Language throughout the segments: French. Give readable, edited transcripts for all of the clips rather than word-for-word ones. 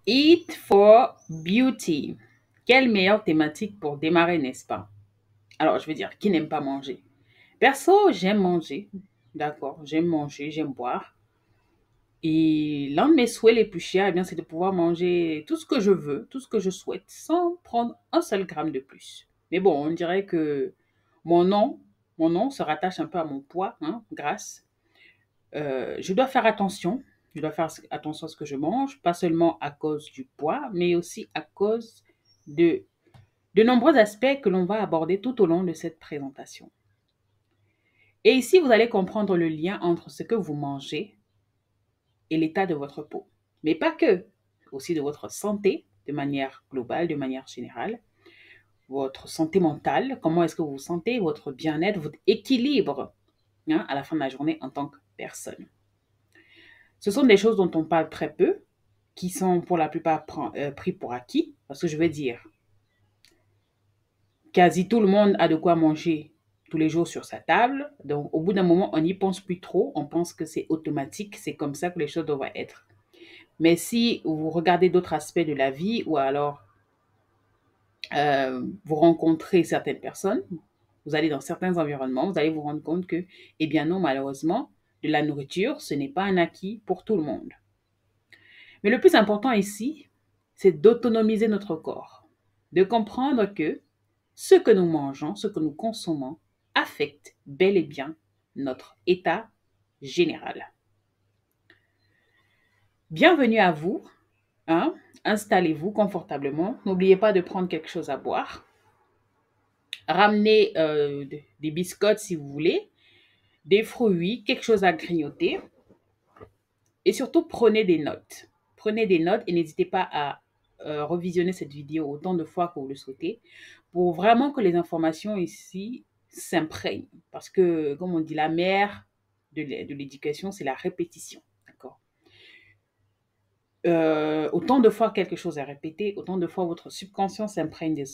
Eat for beauty. Quelle meilleure thématique pour démarrer, n'est-ce pas? Alors, je veux dire, qui n'aime pas manger? Perso, j'aime manger. D'accord, j'aime manger, j'aime boire. Et l'un de mes souhaits les plus chers, eh bien, c'est de pouvoir manger tout ce que je veux, tout ce que je souhaite, sans prendre un seul gramme de plus. Mais bon, on dirait que mon nom, mon nom se rattache un peu à mon poids, hein, grâce. Je dois faire attention. Je dois faire attention à ce que je mange, pas seulement à cause du poids, mais aussi à cause de, de nombreux aspects que l'on va aborder tout au long de cette présentation. Et ici, vous allez comprendre le lien entre ce que vous mangez et l'état de votre peau. Mais pas que, aussi de votre santé de manière globale, de manière générale, votre santé mentale, comment est-ce que vous vous sentez, votre bien-être, votre équilibre, hein, à la fin de la journée en tant que personne. Ce sont des choses dont on parle très peu, qui sont pour la plupart pris pour acquis, parce que je veux dire, quasi tout le monde a de quoi manger tous les jours sur sa table. Donc, au bout d'un moment, on n'y pense plus trop. On pense que c'est automatique, c'est comme ça que les choses doivent être. Mais si vous regardez d'autres aspects de la vie ou alors vous rencontrez certaines personnes, vous allez dans certains environnements, vous allez vous rendre compte que, eh bien non, malheureusement, de la nourriture, ce n'est pas un acquis pour tout le monde. Mais le plus important ici, c'est d'autonomiser notre corps, de comprendre que ce que nous mangeons, ce que nous consommons, affecte bel et bien notre état général. Bienvenue à vous, hein? Installez-vous confortablement. N'oubliez pas de prendre quelque chose à boire. Ramenez des biscottes si vous voulez, des fruits, quelque chose à grignoter. Et surtout, prenez des notes. Prenez des notes et n'hésitez pas à revisionner cette vidéo autant de fois que vous le souhaitez pour vraiment que les informations ici s'imprègnent. Parce que, comme on dit, la mère de l'éducation, c'est la répétition. D'accord. Autant de fois quelque chose est répété, autant de fois votre subconscient s'imprègne de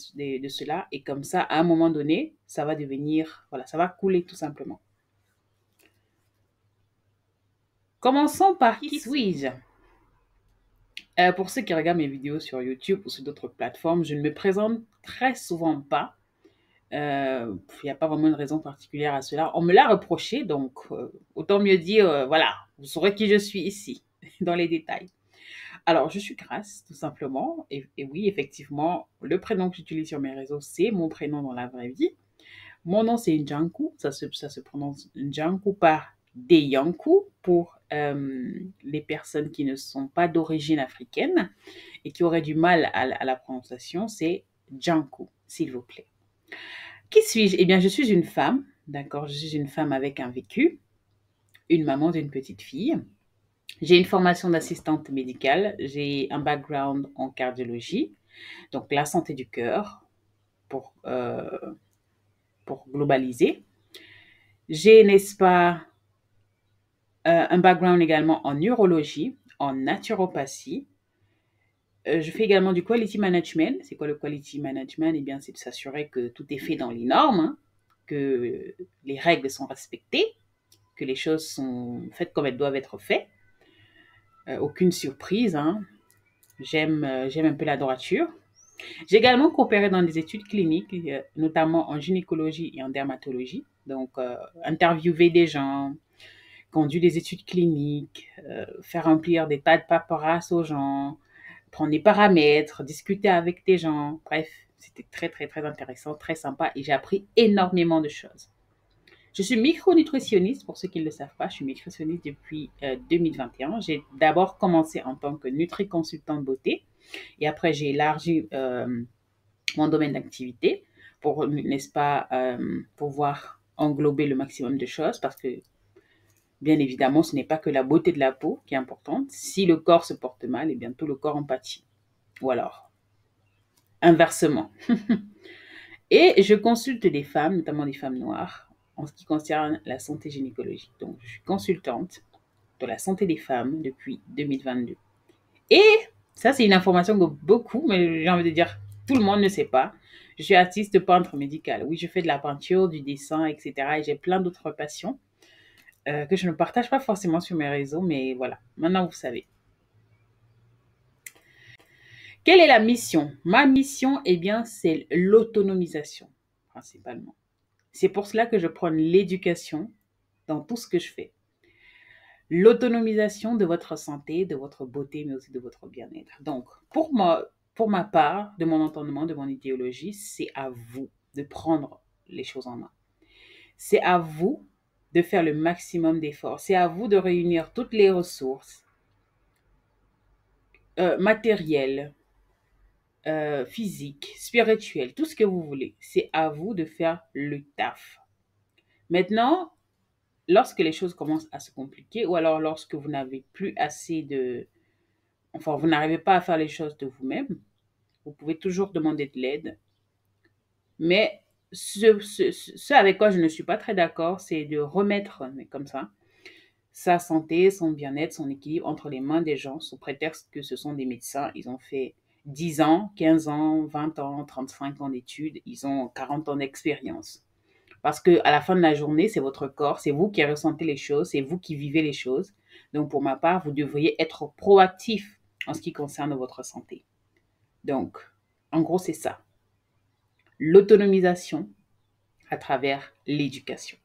cela. Et comme ça, à un moment donné, ça va devenir, voilà, ça va couler tout simplement. Commençons par qui suis-je? Pour ceux qui regardent mes vidéos sur YouTube ou sur d'autres plateformes, je ne me présente très souvent pas. Il n'y a pas vraiment une raison particulière à cela. On me l'a reproché, donc autant mieux dire, voilà, vous saurez qui je suis ici, dans les détails. Alors, je suis Grace, tout simplement. Et oui, effectivement, le prénom que j'utilise sur mes réseaux, c'est mon prénom dans la vraie vie. Mon nom, c'est Njanku. Ça se prononce Njanku par Deyanku pour les personnes qui ne sont pas d'origine africaine et qui auraient du mal à la prononciation. C'est Njanku, s'il vous plaît. Qui suis-je? Eh bien, je suis une femme, d'accord? Je suis une femme avec un vécu, une maman d'une petite fille. J'ai une formation d'assistante médicale, j'ai un background en cardiologie, donc la santé du cœur pour, euh, pour globaliser. J'ai, n'est-ce pas, un background également en neurologie, en naturopathie. Je fais également du quality management. C'est quoi le quality management? Eh bien, c'est de s'assurer que tout est fait dans les normes, hein, que les règles sont respectées, que les choses sont faites comme elles doivent être faites. Aucune surprise, hein. J'aime un peu la droiture. J'ai également coopéré dans des études cliniques, notamment en gynécologie et en dermatologie. Donc, interviewer des gens, conduire des études cliniques, faire remplir des tas de paperasses aux gens, prendre des paramètres, discuter avec des gens. Bref, c'était très, très, très intéressant, très sympa et j'ai appris énormément de choses. Je suis micronutritionniste, pour ceux qui ne le savent pas, je suis nutritionniste depuis 2021. J'ai d'abord commencé en tant que nutri-consultante beauté et après j'ai élargi mon domaine d'activité pour, n'est-ce pas, pouvoir englober le maximum de choses parce que, bien évidemment, ce n'est pas que la beauté de la peau qui est importante. Si le corps se porte mal, eh bien tout le corps en pâtit. Ou alors, inversement. Et je consulte des femmes, notamment des femmes noires, en ce qui concerne la santé gynécologique. Donc, je suis consultante de la santé des femmes depuis 2022. Et ça, c'est une information que beaucoup, mais j'ai envie de dire, tout le monde ne sait pas. Je suis artiste peintre médical. Oui, je fais de la peinture, du dessin, etc. Et j'ai plein d'autres passions que je ne partage pas forcément sur mes réseaux, mais voilà, maintenant vous savez. Quelle est la mission? Ma mission, eh bien, c'est l'autonomisation, principalement. C'est pour cela que je prône l'éducation dans tout ce que je fais. L'autonomisation de votre santé, de votre beauté, mais aussi de votre bien-être. Donc, pour ma part, de mon entendement, de mon idéologie, c'est à vous de prendre les choses en main. C'est à vous de faire le maximum d'efforts. C'est à vous de réunir toutes les ressources matérielles, physiques, spirituelles, tout ce que vous voulez. C'est à vous de faire le taf. Maintenant, lorsque les choses commencent à se compliquer ou alors lorsque vous n'avez plus assez de... Enfin, vous n'arrivez pas à faire les choses de vous-même, vous pouvez toujours demander de l'aide. Mais ce avec quoi je ne suis pas très d'accord, c'est de remettre, comme ça, sa santé, son bien-être, son équilibre entre les mains des gens sous prétexte que ce sont des médecins. Ils ont fait 10 ans, 15 ans, 20 ans, 35 ans d'études, ils ont 40 ans d'expérience. Parce que à la fin de la journée, c'est votre corps, c'est vous qui ressentez les choses, c'est vous qui vivez les choses. Donc pour ma part, vous devriez être proactif en ce qui concerne votre santé. Donc, en gros, c'est ça. L'autonomisation à travers l'éducation.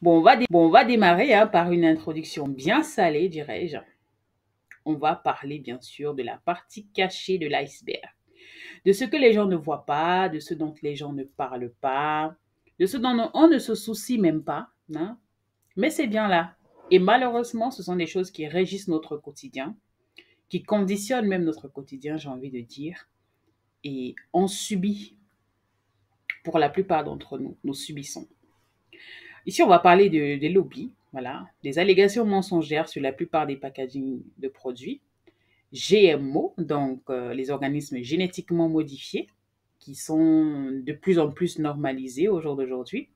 Bon, on va démarrer par une introduction bien salée, dirais-je. On va parler bien sûr de la partie cachée de l'iceberg. De ce que les gens ne voient pas, de ce dont les gens ne parlent pas, de ce dont on ne se soucie même pas. Hein? Mais c'est bien là. Et malheureusement, ce sont des choses qui régissent notre quotidien, qui conditionnent même notre quotidien, j'ai envie de dire. Et on subit, pour la plupart d'entre nous, nous subissons. Ici, on va parler des lobbies, voilà, des allégations mensongères sur la plupart des packagings de produits, GMO, donc les organismes génétiquement modifiés, qui sont de plus en plus normalisés au jour d'aujourd'hui.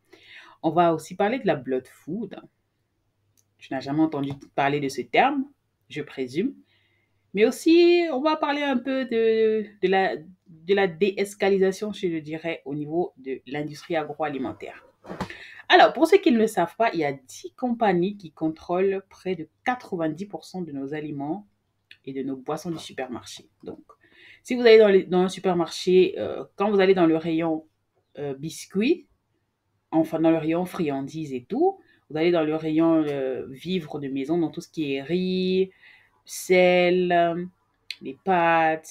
On va aussi parler de la blood food. Tu n'as jamais entendu parler de ce terme, je présume. Mais aussi, on va parler un peu de la déescalisation, je dirais, au niveau de l'industrie agroalimentaire. Alors, pour ceux qui ne le savent pas, il y a 10 compagnies qui contrôlent près de 90% de nos aliments et de nos boissons du supermarché. Donc, si vous allez dans un supermarché, quand vous allez dans le rayon biscuits, enfin dans le rayon friandises et tout, vous allez dans le rayon vivres de maison, dans tout ce qui est riz, sel, les pâtes,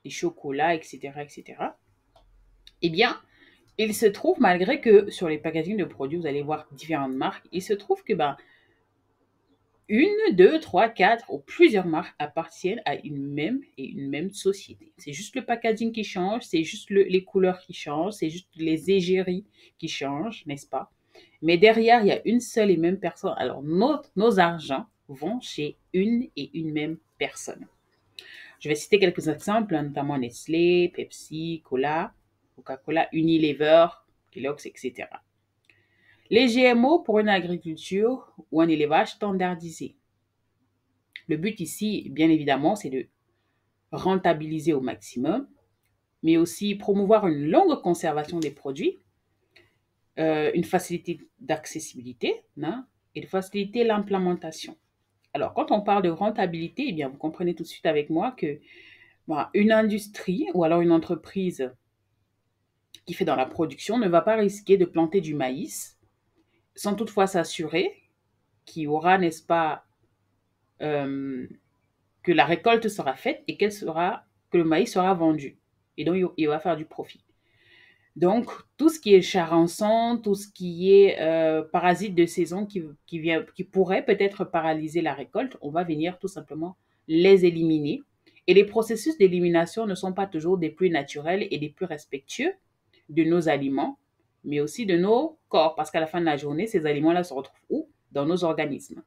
les chocolats, etc., etc. Eh bien, il se trouve, malgré que sur les packagings de produits, vous allez voir différentes marques, il se trouve que une, deux, trois, quatre ou plusieurs marques appartiennent à une même société. C'est juste le packaging qui change, c'est juste les couleurs qui changent, c'est juste les égéries qui changent, n'est-ce pas? Mais derrière, il y a une seule et même personne. Alors, nos argents vont chez une et une même personne. Je vais citer quelques exemples, notamment Nestlé, Pepsi, Coca-Cola, Unilever, Kellogg's, etc. Les GMO pour une agriculture ou un élevage standardisé. Le but ici, bien évidemment, c'est de rentabiliser au maximum, mais aussi promouvoir une longue conservation des produits, une facilité d'accessibilité et de faciliter l'implémentation. Alors, quand on parle de rentabilité, eh bien, vous comprenez tout de suite avec moi que une industrie ou alors une entreprise qui fait dans la production ne va pas risquer de planter du maïs sans toutefois s'assurer qu'il y aura, n'est-ce pas, que la récolte sera faite et que le maïs sera vendu. Et donc, il va faire du profit. Donc, tout ce qui est charançon, tout ce qui est parasite de saison qui pourrait peut-être paralyser la récolte, on va venir tout simplement les éliminer. Et les processus d'élimination ne sont pas toujours des plus naturels et des plus respectueux de nos aliments, mais aussi de nos corps, parce qu'à la fin de la journée, ces aliments-là se retrouvent où? Dans nos organismes.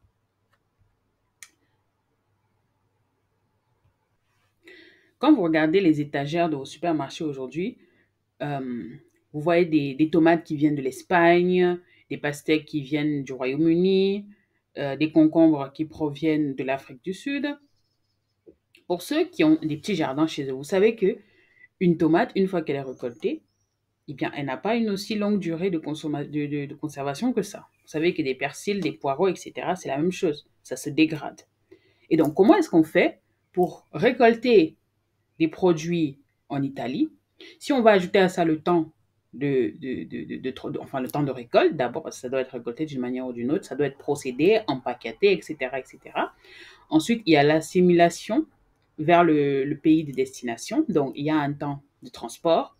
Quand vous regardez les étagères de vos supermarchés aujourd'hui, vous voyez des tomates qui viennent de l'Espagne, des pastèques qui viennent du Royaume-Uni, des concombres qui proviennent de l'Afrique du Sud. Pour ceux qui ont des petits jardins chez eux, vous savez que une tomate, une fois qu'elle est récoltée, eh bien, elle n'a pas une aussi longue durée de conservation que ça. Vous savez que des persils, des poireaux, etc., c'est la même chose. Ça se dégrade. Et donc, comment est-ce qu'on fait pour récolter des produits en Italie. Si on va ajouter à ça le temps enfin, le temps de récolte, d'abord parce que ça doit être récolté d'une manière ou d'une autre, ça doit être procédé, empaqueté, etc., etc. Ensuite, il y a l'assimilation vers le pays de destination. Donc, il y a un temps de transport.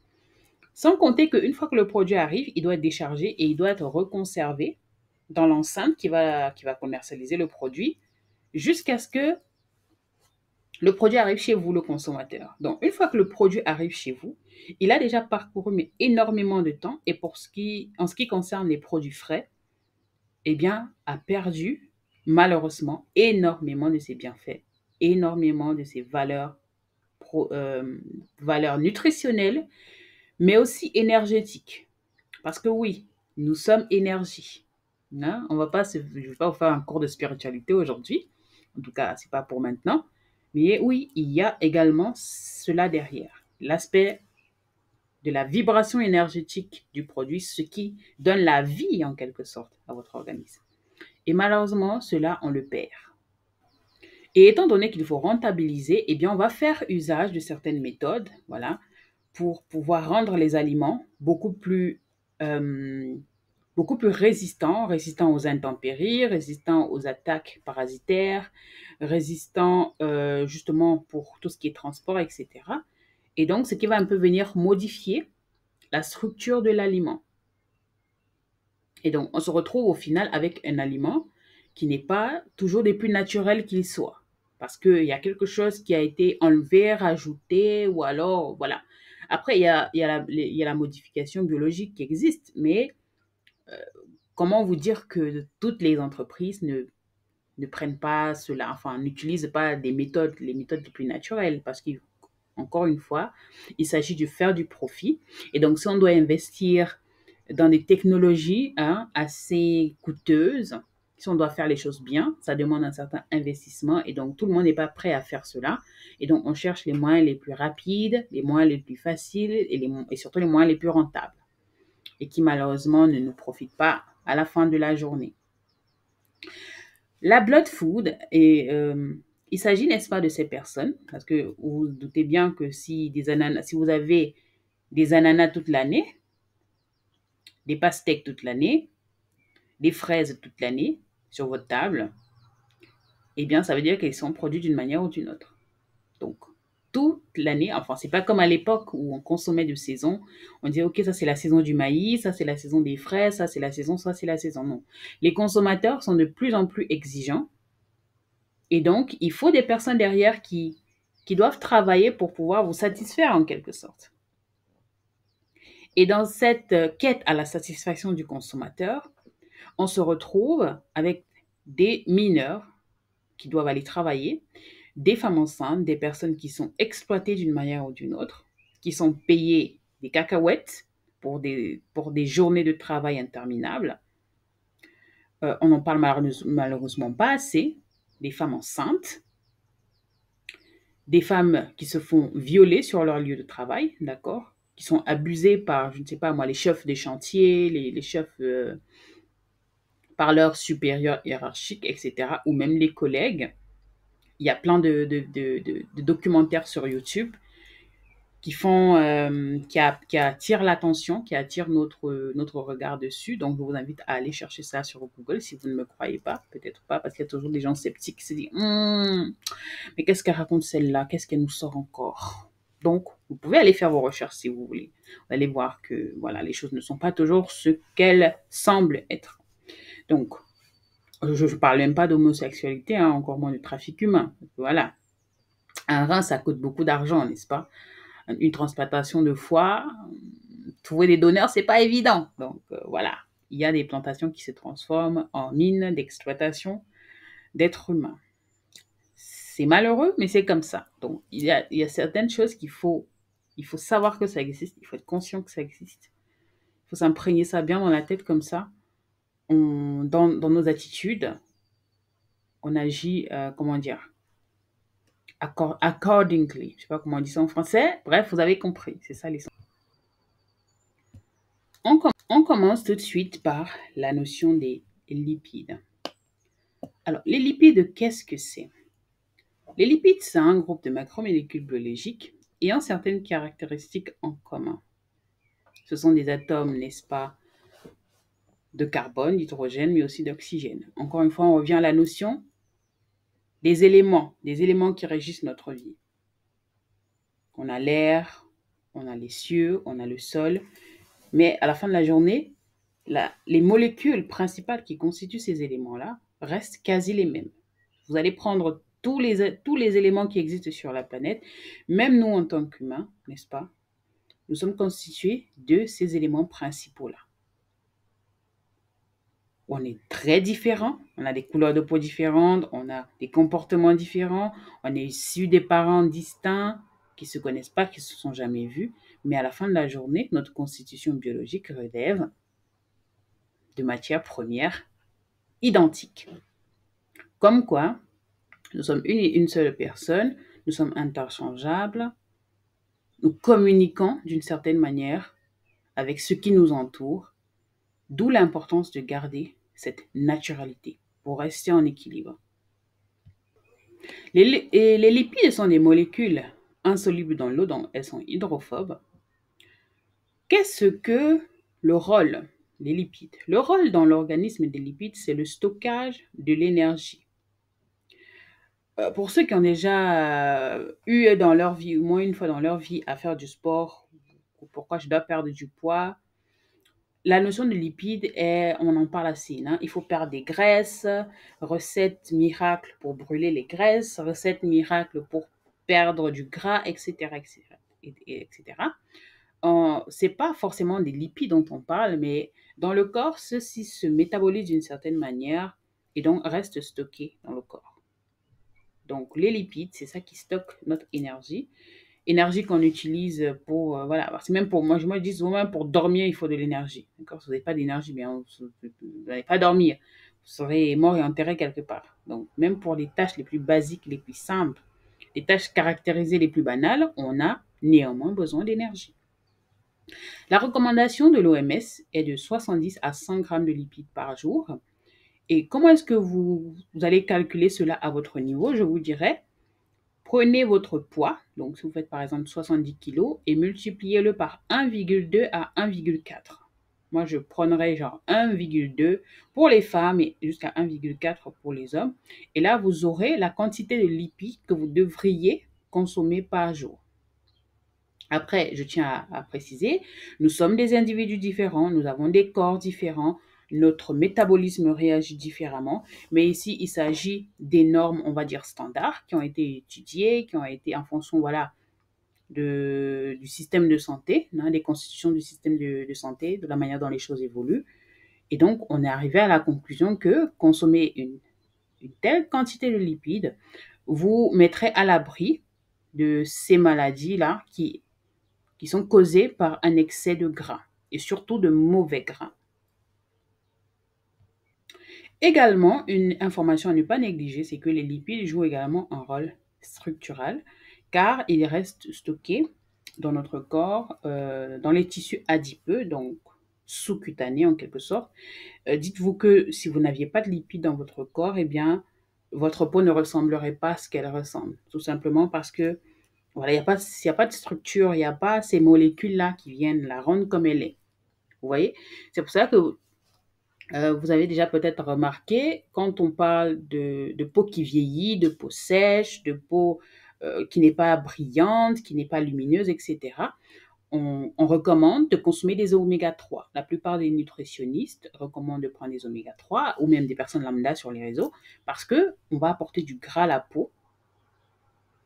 Sans compter qu'une fois que le produit arrive, il doit être déchargé et il doit être reconservé dans l'enceinte qui va commercialiser le produit jusqu'à ce que le produit arrive chez vous, le consommateur. Donc, une fois que le produit arrive chez vous, il a déjà parcouru énormément de temps et en ce qui concerne les produits frais, eh bien, a perdu malheureusement énormément de ses bienfaits, énormément de ses valeurs nutritionnelles, mais aussi énergétiques. Parce que oui, nous sommes énergie. Hein? Je ne vais pas vous faire un cours de spiritualité aujourd'hui. En tout cas, ce n'est pas pour maintenant. Mais oui, il y a également cela derrière. L'aspect de la vibration énergétique du produit, ce qui donne la vie en quelque sorte à votre organisme. Et malheureusement, cela, on le perd. Et étant donné qu'il faut rentabiliser, eh bien, on va faire usage de certaines méthodes, voilà, pour pouvoir rendre les aliments beaucoup plus résistants aux intempéries, résistants aux attaques parasitaires, résistants justement pour tout ce qui est transport, etc. Et donc, ce qui va un peu venir modifier la structure de l'aliment. Et donc, on se retrouve au final avec un aliment qui n'est pas toujours des plus naturels qu'il soit. Parce qu'il y a quelque chose qui a été enlevé, rajouté, ou alors, voilà. Après, il y a la modification biologique qui existe, mais comment vous dire que toutes les entreprises ne prennent pas cela, enfin, n'utilisent pas les méthodes les plus naturelles, parce qu'encore une fois, il s'agit de faire du profit. Et donc, si on doit investir dans des technologies assez coûteuses, si on doit faire les choses bien, ça demande un certain investissement et donc tout le monde n'est pas prêt à faire cela. Et donc, on cherche les moyens les plus rapides, les moyens les plus faciles et surtout les moyens les plus rentables et qui malheureusement ne nous profitent pas à la fin de la journée. La blood food, il s'agit, n'est-ce pas, de ces personnes, parce que vous vous doutez bien que si vous avez des ananas toute l'année, des pastèques toute l'année, des fraises toute l'année sur votre table, eh bien, ça veut dire qu'elles sont produites d'une manière ou d'une autre. Donc, toute l'année, enfin, c'est pas comme à l'époque où on consommait de saison. On disait, OK, ça c'est la saison du maïs, ça c'est la saison des fraises, ça c'est la saison, ça c'est la saison. Non. Les consommateurs sont de plus en plus exigeants. Et donc, il faut des personnes derrière qui doivent travailler pour pouvoir vous satisfaire en quelque sorte. Et dans cette quête à la satisfaction du consommateur, on se retrouve avec des mineurs qui doivent aller travailler, des femmes enceintes, des personnes qui sont exploitées d'une manière ou d'une autre, qui sont payées des cacahuètes pour des journées de travail interminables. On n'en parle malheureusement pas assez. Des femmes enceintes, des femmes qui se font violer sur leur lieu de travail, d'accord, qui sont abusées par, je ne sais pas moi, les chefs des chantiers, les chefs par leurs supérieurs hiérarchiques, etc., ou même les collègues. Il y a plein de documentaires sur YouTube qui attirent l'attention, qui attirent notre regard dessus. Donc, je vous invite à aller chercher ça sur Google si vous ne me croyez pas. Peut-être pas, parce qu'il y a toujours des gens sceptiques qui se disent mais qu'est-ce qu'elle raconte celle-là? Qu'est-ce qu'elle nous sort encore? Donc, vous pouvez aller faire vos recherches si vous voulez. Vous allez voir que voilà, les choses ne sont pas toujours ce qu'elles semblent être. Donc, je ne parle même pas d'homosexualité, encore moins de trafic humain. Voilà. Un rein, ça coûte beaucoup d'argent, n'est-ce pas? Une transplantation de foie, trouver des donneurs, c'est pas évident. Donc, voilà. Il y a des plantations qui se transforment en mines d'exploitation d'êtres humains. C'est malheureux, mais c'est comme ça. Donc, il y a certaines choses il faut savoir que ça existe, il faut être conscient que ça existe. Il faut s'imprégner ça bien dans la tête comme ça. Dans nos attitudes, on agit, comment dire, accordingly. Je ne sais pas comment on dit ça en français. Bref, vous avez compris. C'est ça l'essence. On commence tout de suite par la notion des lipides. Alors, les lipides, qu'est-ce que c'est? Les lipides, c'est un groupe de macromolécules biologiques ayant certaines caractéristiques en commun. Ce sont des atomes, n'est-ce pas, de carbone, d'hydrogène, mais aussi d'oxygène. Encore une fois, on revient à la notion des éléments qui régissent notre vie. On a l'air, on a les cieux, on a le sol, mais à la fin de la journée, les molécules principales qui constituent ces éléments-là restent quasi les mêmes. Vous allez prendre tous les éléments qui existent sur la planète, même nous en tant qu'humains, n'est-ce pas? Nous sommes constitués de ces éléments principaux-là. On est très différents, on a des couleurs de peau différentes, on a des comportements différents, on est issus des parents distincts qui ne se connaissent pas, qui ne se sont jamais vus, mais à la fin de la journée, notre constitution biologique relève de matières premières identiques. Comme quoi, nous sommes une seule personne, nous sommes interchangeables, nous communiquons d'une certaine manière avec ce qui nous entoure, d'où l'importance de garder cette naturalité pour rester en équilibre. Les lipides sont des molécules insolubles dans l'eau, donc elles sont hydrophobes. Qu'est-ce que le rôle des lipides? Le rôle dans l'organisme des lipides, c'est le stockage de l'énergie. Pour ceux qui ont déjà eu dans leur vie, au moins une fois dans leur vie, à faire du sport, ou pourquoi je dois perdre du poids, la notion de lipides, on en parle assez. Hein? Il faut perdre des graisses, recette miracle pour brûler les graisses, recette miracle pour perdre du gras, etc. etc. C'est pas forcément des lipides dont on parle, mais dans le corps, ceux-ci se métabolisent d'une certaine manière et donc restent stockés dans le corps. Donc, les lipides, c'est ça qui stocke notre énergie. Énergie qu'on utilise pour, voilà, parce que même pour moi, je dis souvent, même pour dormir, il faut de l'énergie. D'accord? Si vous n'avez pas d'énergie, bien, vous n'allez pas dormir. Vous serez mort et enterré quelque part. Donc, même pour les tâches les plus basiques, les plus simples, les tâches caractérisées les plus banales, on a néanmoins besoin d'énergie. La recommandation de l'OMS est de 70 à 100 grammes de lipides par jour. Et comment est-ce que vous allez calculer cela à votre niveau? Je vous dirais, prenez votre poids, donc si vous faites par exemple 70 kg, et multipliez-le par 1,2 à 1,4. Moi, je prendrais genre 1,2 pour les femmes et jusqu'à 1,4 pour les hommes. Et là, vous aurez la quantité de lipides que vous devriez consommer par jour. Après, je tiens à préciser, nous sommes des individus différents, nous avons des corps différents, notre métabolisme réagit différemment, mais ici, il s'agit des normes, on va dire, standards, qui ont été étudiées, qui ont été en fonction, voilà, du système de santé, hein, des constitutions du système de santé, de la manière dont les choses évoluent. Et donc, on est arrivé à la conclusion que consommer une telle quantité de lipides vous mettrait à l'abri de ces maladies-là qui sont causées par un excès de gras et surtout de mauvais gras. Également, une information à ne pas négliger, c'est que les lipides jouent également un rôle structural car ils restent stockés dans notre corps, dans les tissus adipeux, donc sous-cutanés en quelque sorte. Dites-vous que si vous n'aviez pas de lipides dans votre corps, eh bien, votre peau ne ressemblerait pas à ce qu'elle ressemble. Tout simplement parce que voilà, il n'y a pas de structure, il n'y a pas ces molécules-là qui viennent la rendre comme elle est. Vous voyez? C'est pour ça que vous avez déjà peut-être remarqué, quand on parle de peau qui vieillit, de peau sèche, de peau qui n'est pas brillante, qui n'est pas lumineuse, etc., on recommande de consommer des oméga 3. La plupart des nutritionnistes recommandent de prendre des oméga 3 ou même des personnes lambda sur les réseaux parce qu'on va apporter du gras à la peau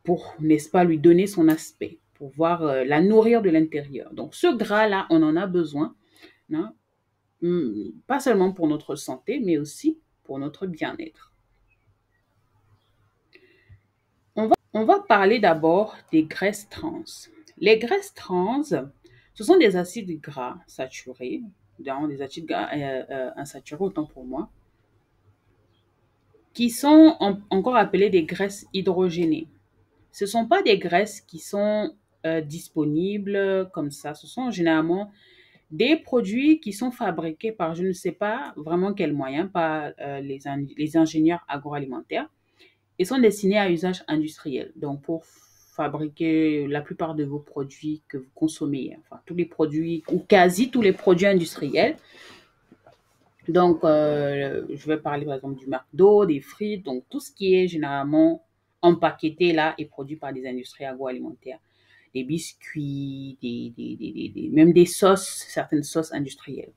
pour, n'est-ce pas, lui donner son aspect, pour pouvoir la nourrir de l'intérieur. Donc ce gras-là, on en a besoin, hein, pas seulement pour notre santé, mais aussi pour notre bien-être. On va parler d'abord des graisses trans. Les graisses trans, ce sont des acides gras saturés, des acides gras insaturés autant pour moi, qui sont encore appelés des graisses hydrogénées. Ce ne sont pas des graisses qui sont disponibles comme ça. Ce sont généralement des produits qui sont fabriqués par je ne sais pas vraiment quel moyen, par les ingénieurs agroalimentaires, et sont destinés à usage industriel. Donc, pour fabriquer la plupart de vos produits que vous consommez, enfin tous les produits ou quasi tous les produits industriels. Donc, je vais parler par exemple du McDo, des frites, donc tout ce qui est généralement empaqueté là et produit par des industries agroalimentaires. Des biscuits, même des sauces, certaines sauces industrielles.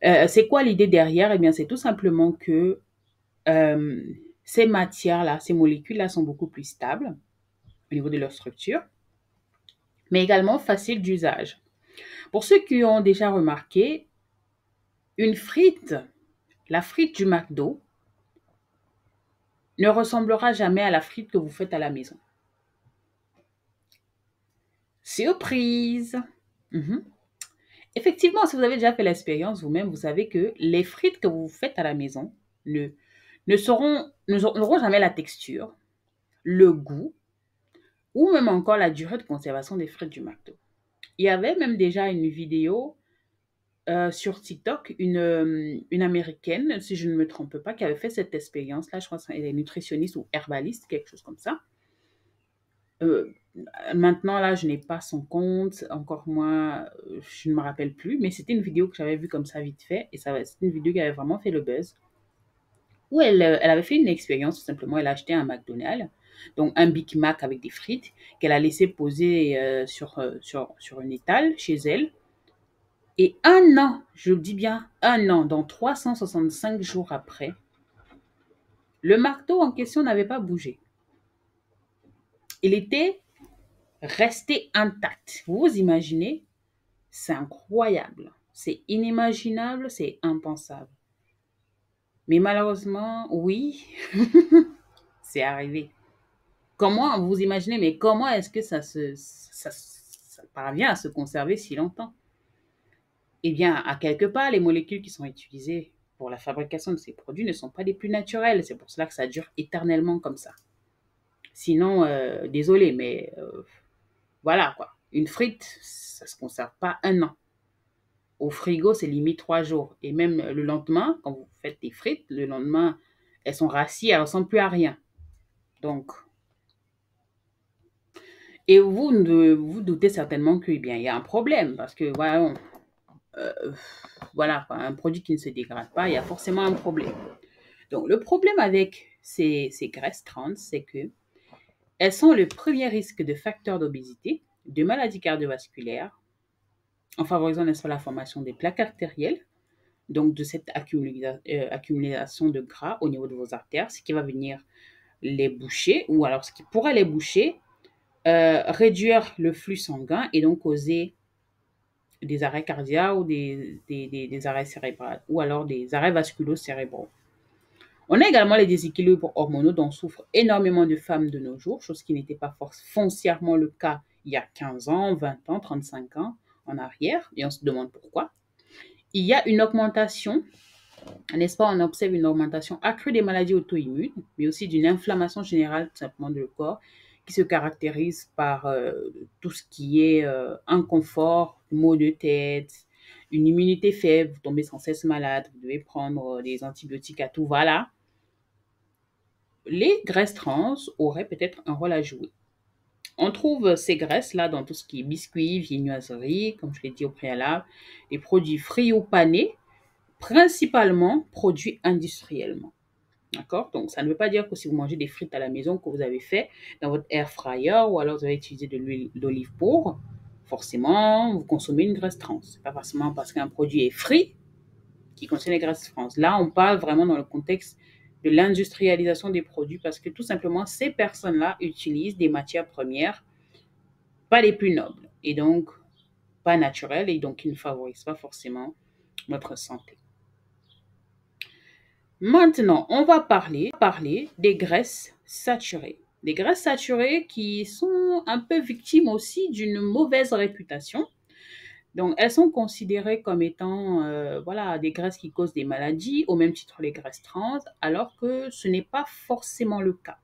C'est quoi l'idée derrière? Eh bien, c'est tout simplement que euh, ces matières-là, ces molécules-là sont beaucoup plus stables au niveau de leur structure, mais également faciles d'usage. Pour ceux qui ont déjà remarqué, une frite, la frite du McDo, ne ressemblera jamais à la frite que vous faites à la maison. Surprise! Mhm. Effectivement, si vous avez déjà fait l'expérience vous-même, vous savez que les frites que vous faites à la maison ne, n'auront jamais la texture, le goût ou même encore la durée de conservation des frites du McDo. Il y avait même déjà une vidéo sur TikTok, une américaine, si je ne me trompe pas, qui avait fait cette expérience-là. Je crois qu'elle est nutritionniste ou herbaliste, quelque chose comme ça. Euh, Maintenant, là, je n'ai pas son compte, encore moins, je ne me rappelle plus, mais c'était une vidéo que j'avais vue comme ça vite fait, et c'était une vidéo qui avait vraiment fait le buzz, où elle avait fait une expérience, tout simplement, elle a acheté un McDonald's, donc un Big Mac avec des frites, qu'elle a laissé poser sur une étale chez elle, et un an, je dis bien un an, dans 365 jours après, le McDo en question n'avait pas bougé. Il était resté intact. Vous vous imaginez? C'est incroyable. C'est inimaginable, c'est impensable. Mais malheureusement, oui, c'est arrivé. Comment, vous imaginez, mais comment est-ce que ça parvient à se conserver si longtemps? Eh bien, à quelque part, les molécules qui sont utilisées pour la fabrication de ces produits ne sont pas les plus naturelles. C'est pour cela que ça dure éternellement comme ça. Sinon, désolé, mais voilà quoi. Une frite, ça ne se conserve pas un an. Au frigo, c'est limite 3 jours. Et même le lendemain, quand vous faites des frites, le lendemain, elles sont rassis, elles ne ressemblent plus à rien. Donc, et vous doutez certainement qu'il y a un problème parce que voilà, euh, voilà un produit qui ne se dégrade pas, il y a forcément un problème. Donc, le problème avec ces graisses trans, c'est que elles sont le premier risque de facteurs d'obésité, de maladies cardiovasculaires, en favorisant n'est-ce pas, la formation des plaques artérielles, donc de cette accumulation de gras au niveau de vos artères, ce qui va venir les boucher, ou alors ce qui pourrait les boucher, réduire le flux sanguin et donc causer des arrêts cardiaques ou des arrêts cérébraux, ou alors des arrêts vasculo-cérébraux. On a également les déséquilibres hormonaux dont souffrent énormément de femmes de nos jours, chose qui n'était pas foncièrement le cas il y a 15 ans, 20 ans, 35 ans en arrière, et on se demande pourquoi. Il y a une augmentation, n'est-ce pas, on observe une augmentation accrue des maladies auto-immunes, mais aussi d'une inflammation générale tout simplement de le corps, qui se caractérise par tout ce qui est inconfort, maux de tête, une immunité faible, vous tombez sans cesse malade, vous devez prendre des antibiotiques à tout va là. Les graisses trans auraient peut-être un rôle à jouer. On trouve ces graisses-là dans tout ce qui est biscuits, viennoiseries, comme je l'ai dit au préalable, les produits frits ou panés, principalement produits industriellement. D'accord? Donc, ça ne veut pas dire que si vous mangez des frites à la maison que vous avez fait dans votre air fryer ou alors vous avez utilisé de l'huile d'olive pour, forcément, vous consommez une graisse trans. Ce n'est pas forcément parce qu'un produit est frit qui contient les graisses trans. Là, on parle vraiment dans le contexte de l'industrialisation des produits parce que tout simplement, ces personnes-là utilisent des matières premières pas les plus nobles et donc pas naturelles et donc qui ne favorisent pas forcément notre santé. Maintenant, on va parler des graisses saturées. Des graisses saturées qui sont un peu victimes aussi d'une mauvaise réputation. Donc, elles sont considérées comme étant voilà, des graisses qui causent des maladies, au même titre les graisses trans, alors que ce n'est pas forcément le cas.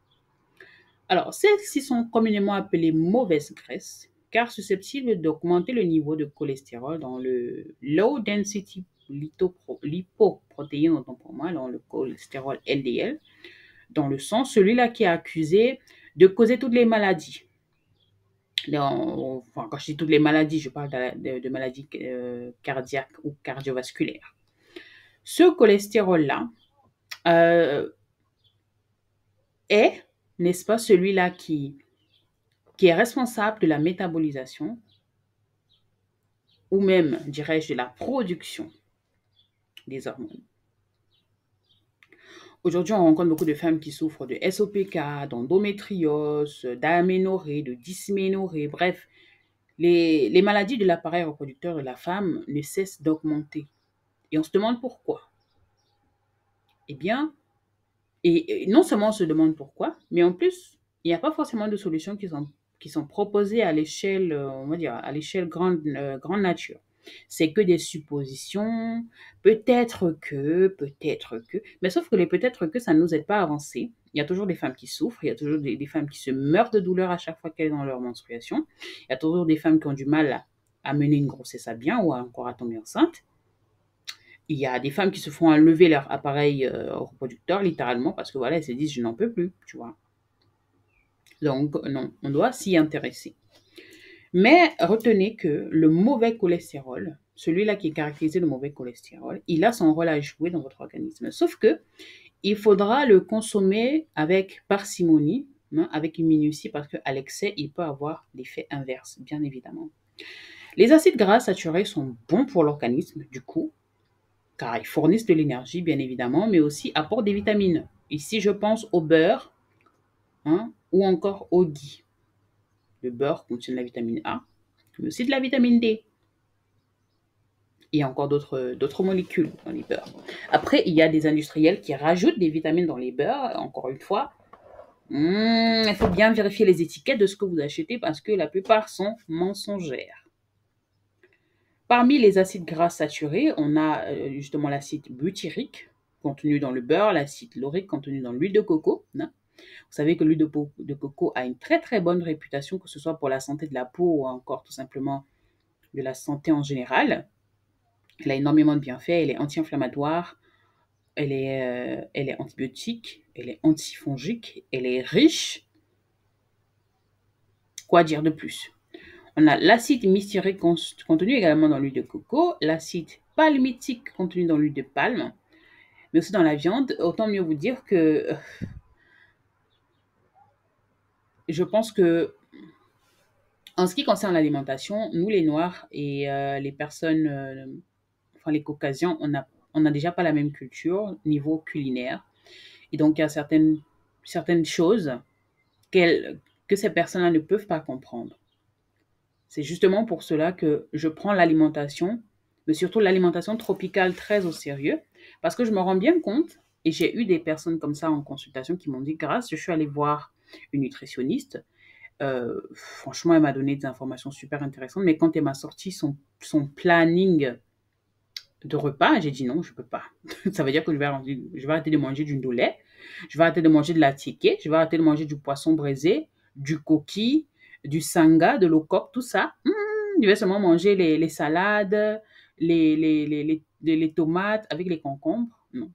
Alors, celles-ci sont communément appelées mauvaises graisses, car susceptibles d'augmenter le niveau de cholestérol dans le low density lipoprotéine, autant pour moi, dans le cholestérol LDL, dans le sang, celui-là qui est accusé de causer toutes les maladies. Enfin, quand je dis toutes les maladies, je parle de maladies cardiaques ou cardiovasculaires. Ce cholestérol-là euh, est, n'est-ce pas, celui-là qui est responsable de la métabolisation ou même, dirais-je, de la production des hormones. Aujourd'hui, on rencontre beaucoup de femmes qui souffrent de SOPK, d'endométriose, d'aménorrhée, de dysménorrhée, bref, les maladies de l'appareil reproducteur de la femme ne cessent d'augmenter. Et on se demande pourquoi. Eh bien, et non seulement on se demande pourquoi, mais en plus, il n'y a pas forcément de solutions qui sont proposées à l'échelle, on va dire, à l'échelle grande nature. C'est que des suppositions, peut-être que, mais sauf que les peut-être que, ça ne nous aide pas à avancer. Il y a toujours des femmes qui souffrent, il y a toujours des femmes qui se meurent de douleur à chaque fois qu'elles sont dans leur menstruation, il y a toujours des femmes qui ont du mal à mener une grossesse à bien ou encore à tomber enceinte. Il y a des femmes qui se font enlever leur appareil reproducteur, littéralement, parce que voilà, elles se disent, je n'en peux plus, tu vois. Donc, non, on doit s'y intéresser. Mais retenez que le mauvais cholestérol, celui-là qui est caractérisé de mauvais cholestérol, il a son rôle à jouer dans votre organisme. Sauf que il faudra le consommer avec parcimonie, hein, avec une minutie, parce qu'à l'excès, il peut avoir l'effet inverse, bien évidemment. Les acides gras saturés sont bons pour l'organisme, du coup, car ils fournissent de l'énergie, bien évidemment, mais aussi apportent des vitamines. Ici, je pense au beurre, hein, ou encore au ghee. Le beurre contient de la vitamine A, mais aussi de la vitamine D. Il y a encore d'autres molécules dans les beurres. Après, il y a des industriels qui rajoutent des vitamines dans les beurres. Encore une fois, il faut bien vérifier les étiquettes de ce que vous achetez parce que la plupart sont mensongères. Parmi les acides gras saturés, on a justement l'acide butyrique contenu dans le beurre, l'acide laurique contenu dans l'huile de coco. Hein. Vous savez que l'huile de coco a une très très bonne réputation, que ce soit pour la santé de la peau ou encore tout simplement de la santé en général. Elle a énormément de bienfaits, elle est anti-inflammatoire, elle est antibiotique, elle est antifongique, elle est riche. Quoi dire de plus? On a l'acide mystyrique contenu également dans l'huile de coco, l'acide palmitique contenu dans l'huile de palme, mais aussi dans la viande. Autant mieux vous dire que je pense que en ce qui concerne l'alimentation, nous les Noirs et les personnes, enfin les Caucasiens, on n'a déjà pas la même culture niveau culinaire. Et donc, il y a certaines choses que ces personnes-là ne peuvent pas comprendre. C'est justement pour cela que je prends l'alimentation, mais surtout l'alimentation tropicale, très au sérieux, parce que je me rends bien compte, et j'ai eu des personnes comme ça en consultation qui m'ont dit, grâce, je suis allée voir une nutritionniste, franchement, elle m'a donné des informations super intéressantes, mais quand elle m'a sorti son planning de repas, j'ai dit non, je peux pas. Ça veut dire que je vais arrêter de manger du ndolé, je vais arrêter de manger de la tiké, je vais arrêter de manger du poisson braisé, du coquille, du sanga, de l'ocoque, tout ça. Je vais seulement manger les salades, les tomates avec les concombres. Non.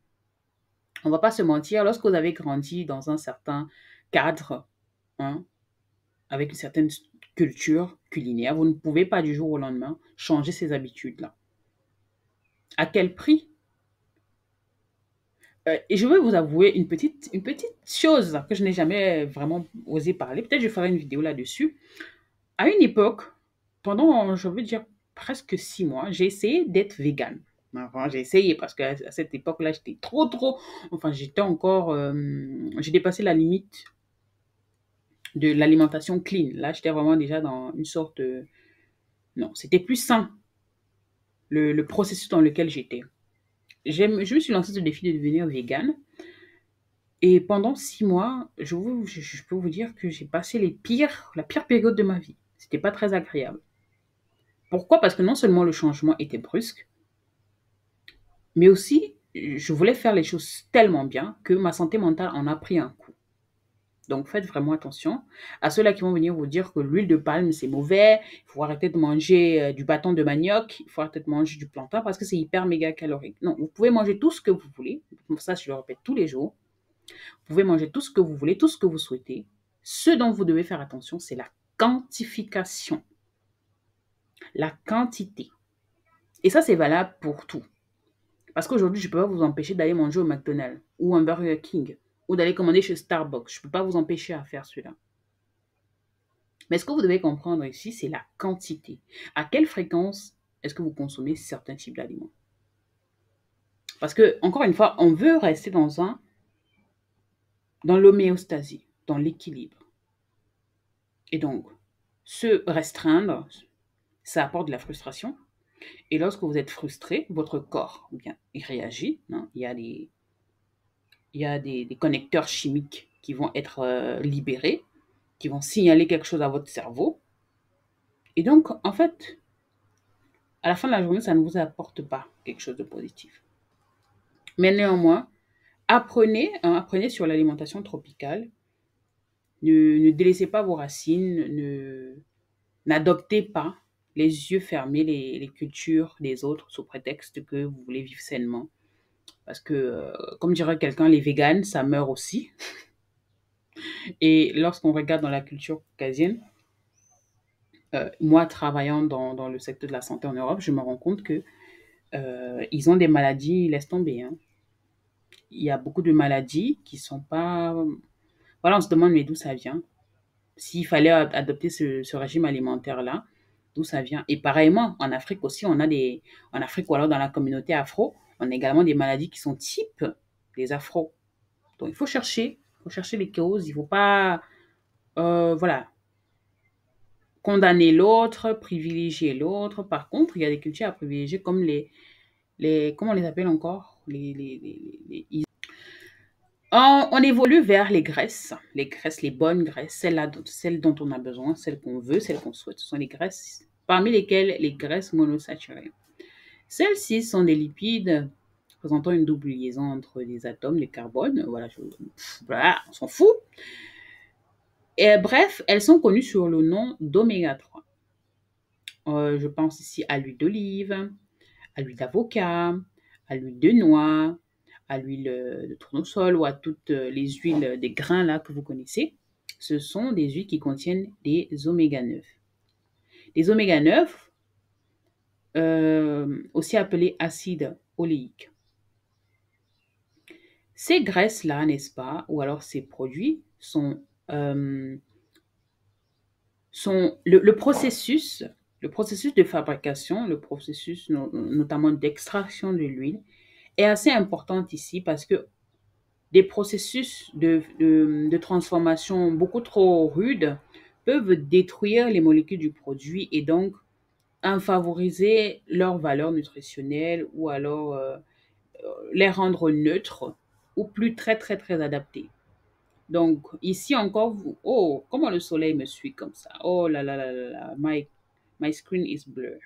On va pas se mentir, lorsque vous avez grandi dans un certain cadre, hein, avec une certaine culture culinaire, vous ne pouvez pas du jour au lendemain changer ces habitudes-là. À quel prix? Et je vais vous avouer une petite chose que je n'ai jamais vraiment osé parler. Peut-être je ferai une vidéo là-dessus. À une époque, pendant, je veux dire, presque 6 mois, j'ai essayé d'être végane. Enfin, j'ai essayé parce qu'à cette époque-là, j'étais trop. Enfin, j'étais encore. J'ai dépassé la limite de l'alimentation clean. Là, j'étais vraiment déjà dans une sorte de. Non, c'était plus sain, le processus dans lequel j'étais. Je me suis lancé ce défi de devenir végane. Et pendant 6 mois, je peux vous dire que j'ai passé la pire période de ma vie. C'était pas très agréable. Pourquoi? Parce que non seulement le changement était brusque, mais aussi je voulais faire les choses tellement bien que ma santé mentale en a pris un coup. Donc faites vraiment attention à ceux-là qui vont venir vous dire que l'huile de palme c'est mauvais, il faut arrêter de manger du bâton de manioc, il faut arrêter de manger du plantain parce que c'est hyper méga calorique. Non, vous pouvez manger tout ce que vous voulez, ça je le répète tous les jours, vous pouvez manger tout ce que vous voulez, tout ce que vous souhaitez. Ce dont vous devez faire attention, c'est la quantification, la quantité. Et ça, c'est valable pour tout. Parce qu'aujourd'hui, je ne peux pas vous empêcher d'aller manger au McDonald's ou un Burger King ou d'aller commander chez Starbucks. Je ne peux pas vous empêcher à faire cela. Mais ce que vous devez comprendre ici, c'est la quantité. À quelle fréquence est-ce que vous consommez certains types d'aliments? Parce que, encore une fois, on veut rester dans l'homéostasie, dans l'équilibre. Et donc, se restreindre, ça apporte de la frustration. Et lorsque vous êtes frustré, votre corps, bien, il réagit. Hein. Il y a des connecteurs chimiques qui vont être libérés, qui vont signaler quelque chose à votre cerveau. Et donc, en fait, à la fin de la journée, ça ne vous apporte pas quelque chose de positif. Mais néanmoins, apprenez sur l'alimentation tropicale. Ne délaissez pas vos racines, n'adoptez pas les yeux fermés les cultures des autres sous prétexte que vous voulez vivre sainement. Parce que, comme dirait quelqu'un, les véganes, ça meurt aussi. Et lorsqu'on regarde dans la culture caucasienne, moi travaillant dans le secteur de la santé en Europe, je me rends compte que ils ont des maladies, laisse tomber. Hein. Il y a beaucoup de maladies qui sont pas... Voilà, on se demande mais d'où ça vient. S'il fallait adopter ce régime alimentaire-là, d'où ça vient. Et pareillement, en Afrique aussi, on a des... En Afrique ou alors dans la communauté afro, on a également des maladies qui sont types des afros. Donc, il faut chercher les causes. Il ne faut pas, voilà, condamner l'autre, privilégier l'autre. Par contre, il y a des cultures à privilégier comme comment on les appelle encore? On évolue vers les graisses, les bonnes graisses, celles dont on a besoin, celles qu'on veut, celles qu'on souhaite. Ce sont les graisses, parmi lesquelles les graisses monosaturées. Celles-ci sont des lipides présentant une double liaison entre les atomes de carbone. Voilà, on s'en fout. Et bref, elles sont connues sur le nom d'oméga 3. Je pense ici à l'huile d'olive, à l'huile d'avocat, à l'huile de noix, à l'huile de tournesol ou à toutes les huiles des grains là que vous connaissez. Ce sont des huiles qui contiennent des oméga 9. Les oméga 9, aussi appelés acides oléiques. Ces graisses-là, n'est-ce pas, ou alors ces produits sont le processus de fabrication, le processus notamment d'extraction de l'huile est assez important ici parce que des processus de transformation beaucoup trop rudes peuvent détruire les molécules du produit et donc favoriser leur valeur nutritionnelle ou alors les rendre neutres ou plus très très très adaptés. Donc, ici encore, oh, comment le soleil me suit comme ça. Oh là là là là là, my screen is blur.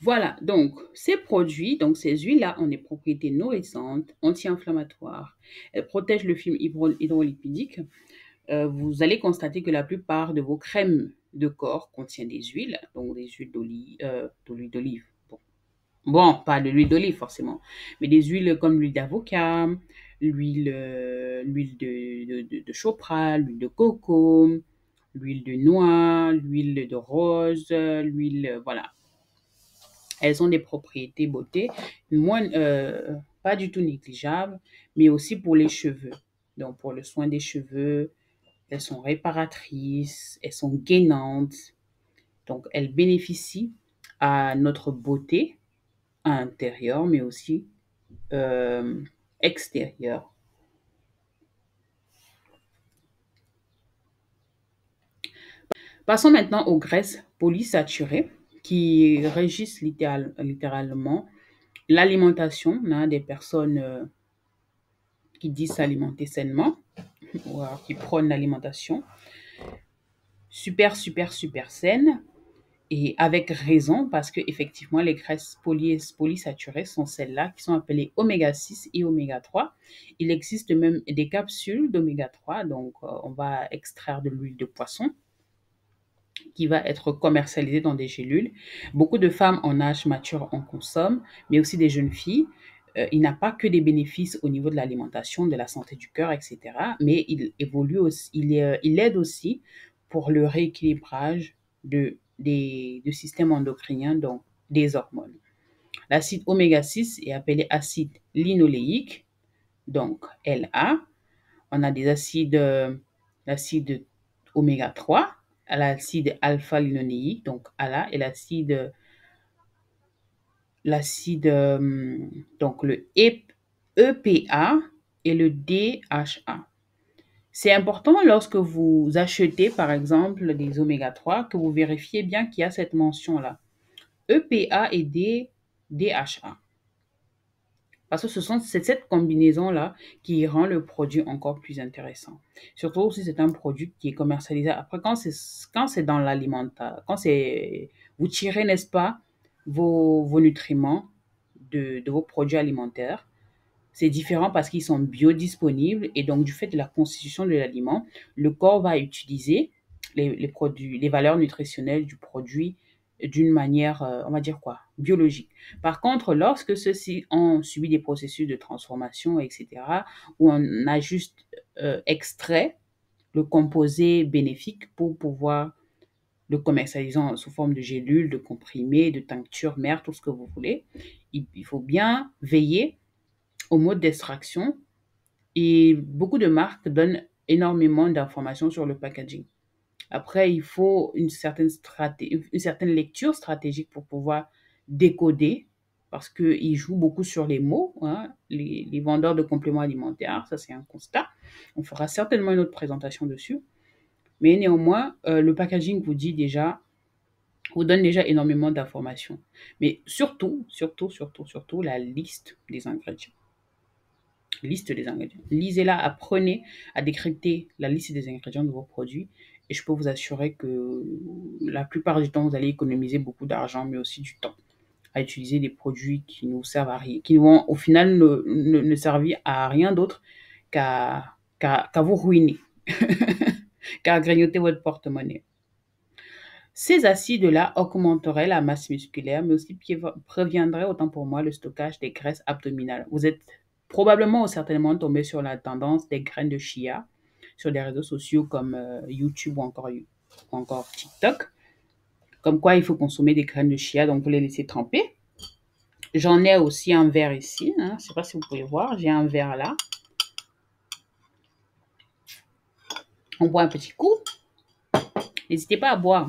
Voilà, donc ces produits, donc ces huiles-là ont des propriétés nourrissantes, anti-inflammatoires. Elles protègent le film hydrolipidique. Vous allez constater que la plupart de vos crèmes de corps contiennent des huiles, donc des huiles d'huile d'olive. Bon, pas de l'huile d'olive forcément, mais des huiles comme l'huile d'avocat, l'huile de chopra, l'huile de coco, l'huile de noix, l'huile de rose, l'huile, voilà. Elles ont des propriétés beauté, pas du tout négligeables, mais aussi pour les cheveux. Donc, pour le soin des cheveux, elles sont réparatrices, elles sont gainantes. Donc, elles bénéficient à notre beauté intérieure, mais aussi extérieure. Passons maintenant aux graisses polysaturées qui régissent littéralement l'alimentation des personnes qui disent s'alimenter sainement ou alors qui prônent l'alimentation super, super, super saine. Et avec raison, parce que effectivement, les graisses polysaturées sont celles-là qui sont appelées oméga 6 et oméga 3. Il existe même des capsules d'oméga 3, donc on va extraire de l'huile de poisson qui va être commercialisée dans des gélules. Beaucoup de femmes en âge mature en consomment, mais aussi des jeunes filles. Il n'a pas que des bénéfices au niveau de l'alimentation, de la santé du cœur, etc. Mais il évolue aussi, il aide aussi pour le rééquilibrage du système endocrinien, donc des hormones. L'acide oméga 6 est appelé acide linoléique, donc La. On a des acides, l'acide oméga 3, l'acide alpha-linoléique, donc ALA, et donc le EPA et le DHA. C'est important lorsque vous achetez, par exemple, des oméga 3, que vous vérifiez bien qu'il y a cette mention-là. EPA et DHA. Parce que c'est cette combinaison-là qui rend le produit encore plus intéressant. Surtout si c'est un produit qui est commercialisé. Après, quand c'est dans l'alimentaire, vous tirez, n'est-ce pas, vos nutriments de vos produits alimentaires, c'est différent parce qu'ils sont biodisponibles et donc du fait de la constitution de l'aliment, le corps va utiliser les valeurs nutritionnelles du produit d'une manière, on va dire quoi, biologique. Par contre, lorsque ceux-ci ont subi des processus de transformation, etc., où on a juste extrait le composé bénéfique pour pouvoir le commercialiser sous forme de gélules, de comprimés, de tinctures mères, tout ce que vous voulez, il faut bien veiller au mode d'extraction et beaucoup de marques donnent énormément d'informations sur le packaging. Après, il faut une certaine lecture stratégique pour pouvoir décoder parce qu'ils jouent beaucoup sur les mots, hein, les vendeurs de compléments alimentaires, ça c'est un constat. On fera certainement une autre présentation dessus. Mais néanmoins, le packaging vous donne déjà énormément d'informations. Mais surtout, la liste des ingrédients. Lisez-la, apprenez à décrypter la liste des ingrédients de vos produits et je peux vous assurer que la plupart du temps, vous allez économiser beaucoup d'argent, mais aussi du temps à utiliser des produits qui nous servent à rien, qui vont au final ne servir à rien d'autre qu'à vous ruiner, qu'à grignoter votre porte-monnaie. Ces acides-là augmenteraient la masse musculaire, mais aussi préviendraient, autant pour moi, le stockage des graisses abdominales. Vous êtes probablement ou certainement tombé sur la tendance des graines de chia sur des réseaux sociaux comme YouTube ou encore TikTok. Comme quoi, il faut consommer des graines de chia, donc vous les laissez tremper. J'en ai aussi un verre ici, hein. Je ne sais pas si vous pouvez voir, j'ai un verre là. On boit un petit coup. N'hésitez pas à boire.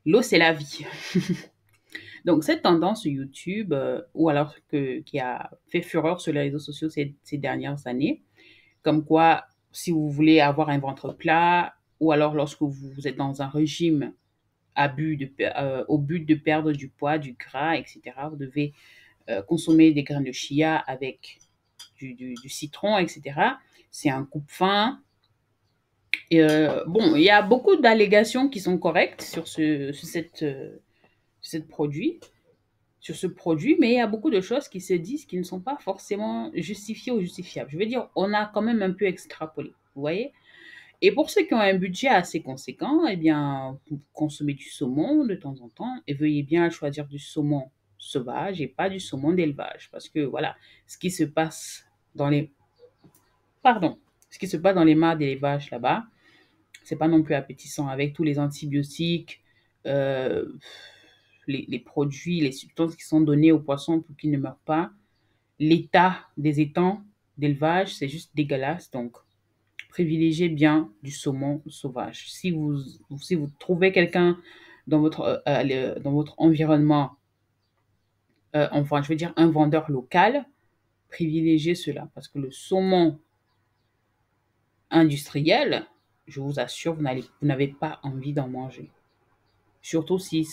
L'eau, c'est la vie. Donc, cette tendance sur YouTube, ou alors qui a fait fureur sur les réseaux sociaux ces dernières années, comme quoi, si vous voulez avoir un ventre plat, ou alors lorsque vous êtes dans un régime au but de perdre du poids, du gras, etc., vous devez consommer des graines de chia avec du citron, etc. C'est un coupe-faim. Bon, il y a beaucoup d'allégations qui sont correctes sur ce produit, mais il y a beaucoup de choses qui se disent qui ne sont pas forcément justifiées ou justifiables. Je veux dire, on a quand même un peu extrapolé, vous voyez. Et pour ceux qui ont un budget assez conséquent, eh bien, vous consommez du saumon de temps en temps et veuillez bien choisir du saumon sauvage et pas du saumon d'élevage. Parce que voilà, ce qui se passe dans les, ce qui se passe dans les mares d'élevage là-bas, c'est pas non plus appétissant avec tous les antibiotiques, euh, les produits, les substances qui sont données aux poissons pour qu'ils ne meurent pas. L'état des étangs d'élevage, c'est juste dégueulasse. Donc, privilégiez bien du saumon sauvage. Si vous trouvez quelqu'un dans dans votre environnement, enfin, je veux dire un vendeur local, privilégiez cela parce que le saumon industriel, je vous assure, vous n'avez pas envie d'en manger. Surtout si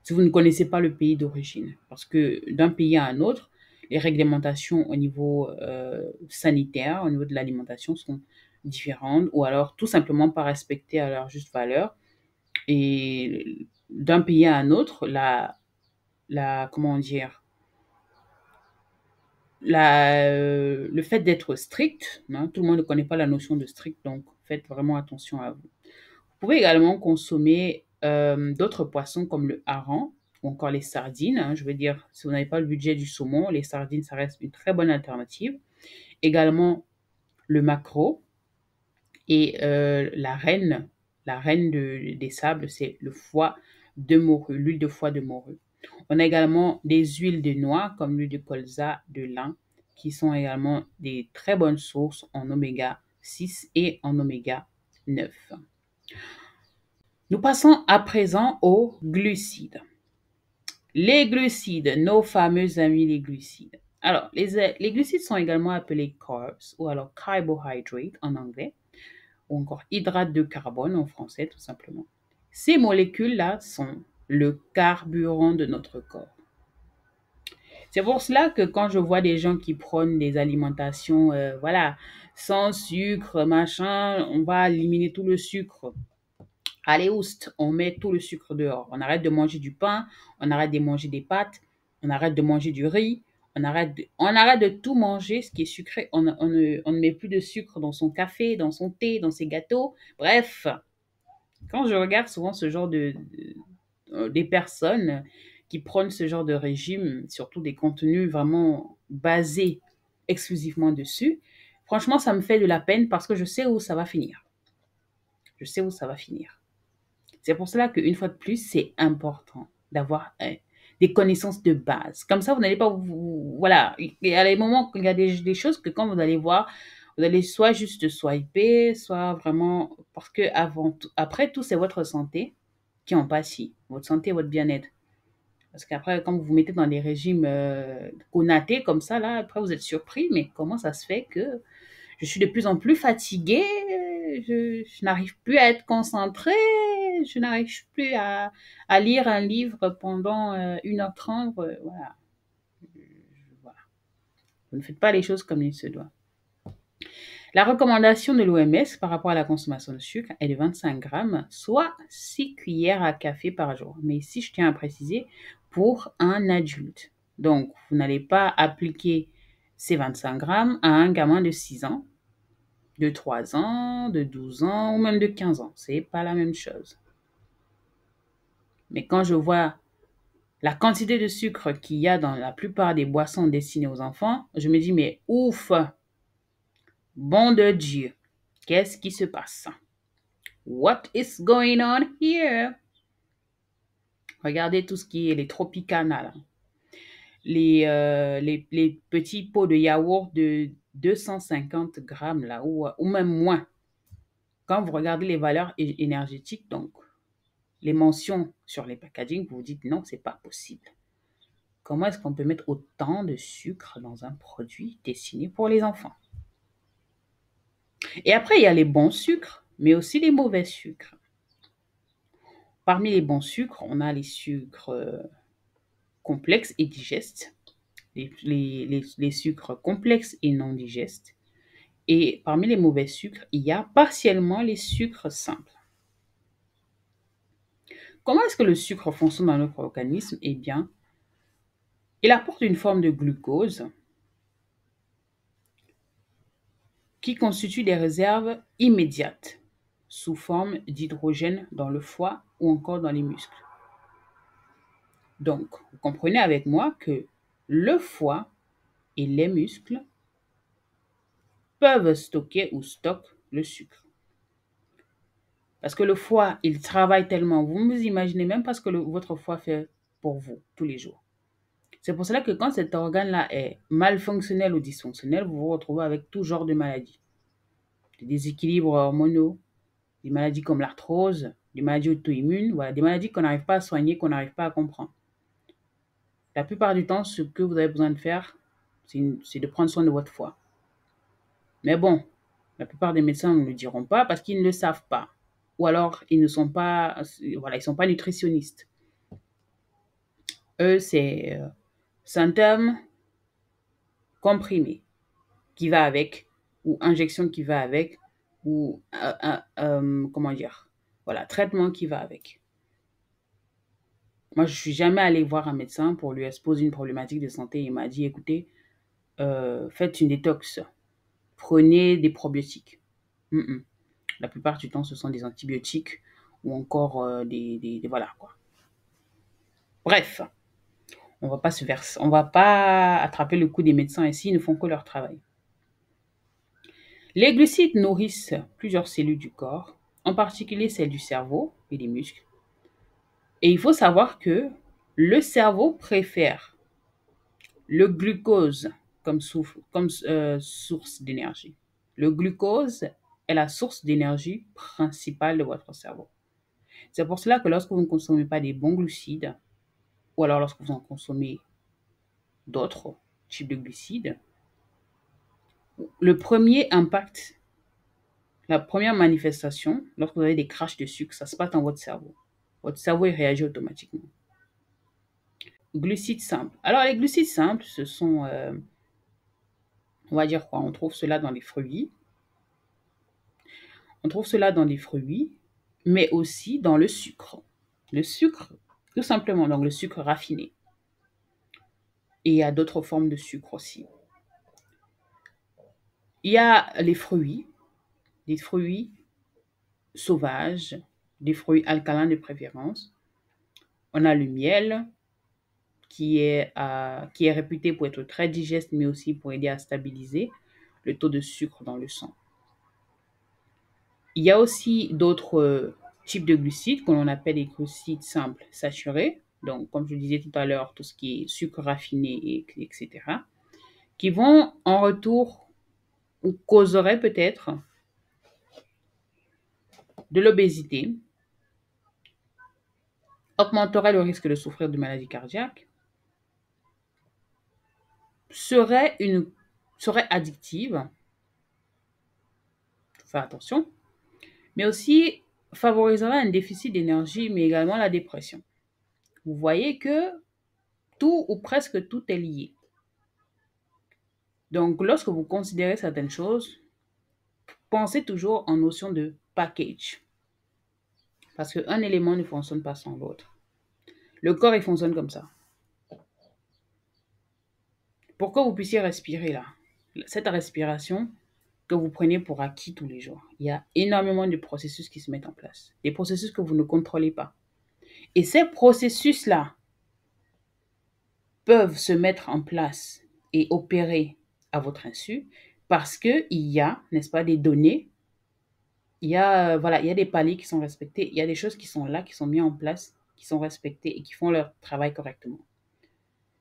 vous ne connaissez pas le pays d'origine. Parce que d'un pays à un autre, les réglementations au niveau sanitaire, au niveau de l'alimentation sont différentes ou alors tout simplement pas respectées à leur juste valeur. Et d'un pays à un autre, comment dire, le fait d'être strict, hein, tout le monde ne connaît pas la notion de strict, donc faites vraiment attention à vous. Vous pouvez également consommer d'autres poissons comme le hareng ou encore les sardines, hein. Je veux dire, si vous n'avez pas le budget du saumon, les sardines, ça reste une très bonne alternative. Également le maquereau Et la reine des sables, c'est le foie de morue, l'huile de foie de morue. On a également des huiles de noix comme l'huile de colza, de lin, qui sont également des très bonnes sources en oméga 6 et en oméga 9. Nous passons à présent aux glucides. Les glucides, nos fameux amis les glucides. Alors, les glucides sont également appelés carbs ou alors carbohydrates en anglais, ou encore hydrates de carbone en français tout simplement. Ces molécules-là sont le carburant de notre corps. C'est pour cela que quand je vois des gens qui prônent des alimentations, voilà, sans sucre, machin, on va éliminer tout le sucre. Allez, oust, on met tout le sucre dehors. On arrête de manger du pain, on arrête de manger des pâtes, on arrête de manger du riz, on arrête de tout manger, ce qui est sucré. On ne met plus de sucre dans son café, dans son thé, dans ses gâteaux. Bref, quand je regarde souvent ce genre des personnes qui prônent ce genre de régime, surtout des contenus vraiment basés exclusivement dessus, franchement, ça me fait de la peine parce que je sais où ça va finir. Je sais où ça va finir. C'est pour cela qu'une fois de plus, c'est important d'avoir des connaissances de base. Comme ça, vous n'allez pas voilà, il y a des moments, il y a des choses que quand vous allez voir, vous allez soit juste swiper, soit vraiment... Parce que après tout, c'est votre santé qui en pâtit. Votre santé, votre bien-être. Parce qu'après, quand vous vous mettez dans des régimes connatés comme ça, là, après, vous êtes surpris. Mais comment ça se fait que je suis de plus en plus fatiguée, je n'arrive plus à être concentrée, je n'arrive plus à lire un livre pendant 1h30. Voilà. Voilà. Vous ne faites pas les choses comme il se doit. La recommandation de l'OMS par rapport à la consommation de sucre est de 25 grammes, soit 6 cuillères à café par jour. Mais ici, je tiens à préciser, pour un adulte. Donc, vous n'allez pas appliquer ces 25 grammes à un gamin de 6 ans, de 3 ans, de 12 ans ou même de 15 ans. C'est pas la même chose. Mais quand je vois la quantité de sucre qu'il y a dans la plupart des boissons destinées aux enfants, je me dis, mais ouf, bon de Dieu, qu'est-ce qui se passe? What is going on here? Regardez tout ce qui est les Tropicana, là. Les petits pots de yaourt de 250 grammes, là, ou même moins. Quand vous regardez les valeurs énergétiques, donc les mentions sur les packaging, vous vous dites non, c'est pas possible. Comment est-ce qu'on peut mettre autant de sucre dans un produit destiné pour les enfants? Et après, il y a les bons sucres, mais aussi les mauvais sucres. Parmi les bons sucres, on a les sucres complexes et digestes, les sucres complexes et non digestes. Et parmi les mauvais sucres, il y a partiellement les sucres simples. Comment est-ce que le sucre fonctionne dans notre organisme? Eh bien, il apporte une forme de glucose qui constitue des réserves immédiates sous forme d'hydrogène dans le foie ou encore dans les muscles. Donc, vous comprenez avec moi que le foie et les muscles peuvent stocker ou stockent le sucre. Parce que le foie, il travaille tellement, vous ne vous imaginez même pas ce que votre foie fait pour vous tous les jours. C'est pour cela que quand cet organe-là est mal fonctionnel ou dysfonctionnel, vous vous retrouvez avec tout genre de maladies. Des déséquilibres hormonaux, des maladies comme l'arthrose, des maladies auto-immunes, voilà, des maladies qu'on n'arrive pas à soigner, qu'on n'arrive pas à comprendre. La plupart du temps, ce que vous avez besoin de faire, c'est de prendre soin de votre foie. Mais bon, la plupart des médecins ne le diront pas parce qu'ils ne le savent pas. Ou alors, ils ne sont pas, voilà, ils sont pas nutritionnistes. Eux, c'est symptômes comprimés qui va avec, ou injection qui va avec, ou comment dire, voilà, traitement qui va avec. Moi, je suis jamais allée voir un médecin pour lui exposer une problématique de santé. Il m'a dit, écoutez, faites une détox, prenez des probiotiques. La plupart du temps, ce sont des antibiotiques ou encore voilà quoi. Bref, on va pas attraper le coup des médecins ici, ils ne font que leur travail. Les glucides nourrissent plusieurs cellules du corps, en particulier celles du cerveau et des muscles. Et il faut savoir que le cerveau préfère le glucose comme source d'énergie. Le glucose est la source d'énergie principale de votre cerveau. C'est pour cela que lorsque vous ne consommez pas des bons glucides, ou alors lorsque vous en consommez d'autres types de glucides, le premier impact, la première manifestation, lorsque vous avez des crashs de sucre, ça se passe dans votre cerveau. Votre cerveau il réagit automatiquement. Glucides simples. Alors les glucides simples, ce sont, on va dire quoi? On trouve cela dans les fruits. On trouve cela dans les fruits, mais aussi dans le sucre. Le sucre, tout simplement, donc le sucre raffiné. Et il y a d'autres formes de sucre aussi. Il y a les fruits, des fruits sauvages, des fruits alcalins de préférence. On a le miel, qui est réputé pour être très digeste, mais aussi pour aider à stabiliser le taux de sucre dans le sang. Il y a aussi d'autres types de glucides que l'on appelle les glucides simples saturés. Donc, comme je disais tout à l'heure, tout ce qui est sucre raffiné, etc., qui vont en retour ou causeraient peut-être de l'obésité, augmenteraient le risque de souffrir de maladies cardiaques, seraient addictives, faut faire attention, mais aussi favorisera un déficit d'énergie, mais également la dépression. Vous voyez que tout ou presque tout est lié. Donc, lorsque vous considérez certaines choses, pensez toujours en notion de package. Parce qu'un élément ne fonctionne pas sans l'autre. Le corps, il fonctionne comme ça. Pour que vous puissiez respirer là, cette respiration que vous prenez pour acquis tous les jours, il y a énormément de processus qui se mettent en place. Des processus que vous ne contrôlez pas. Et ces processus-là peuvent se mettre en place et opérer à votre insu parce qu'il y a, n'est-ce pas, des données, il y a des paliers qui sont respectés, il y a des choses qui sont là, qui sont mises en place, qui sont respectées et qui font leur travail correctement.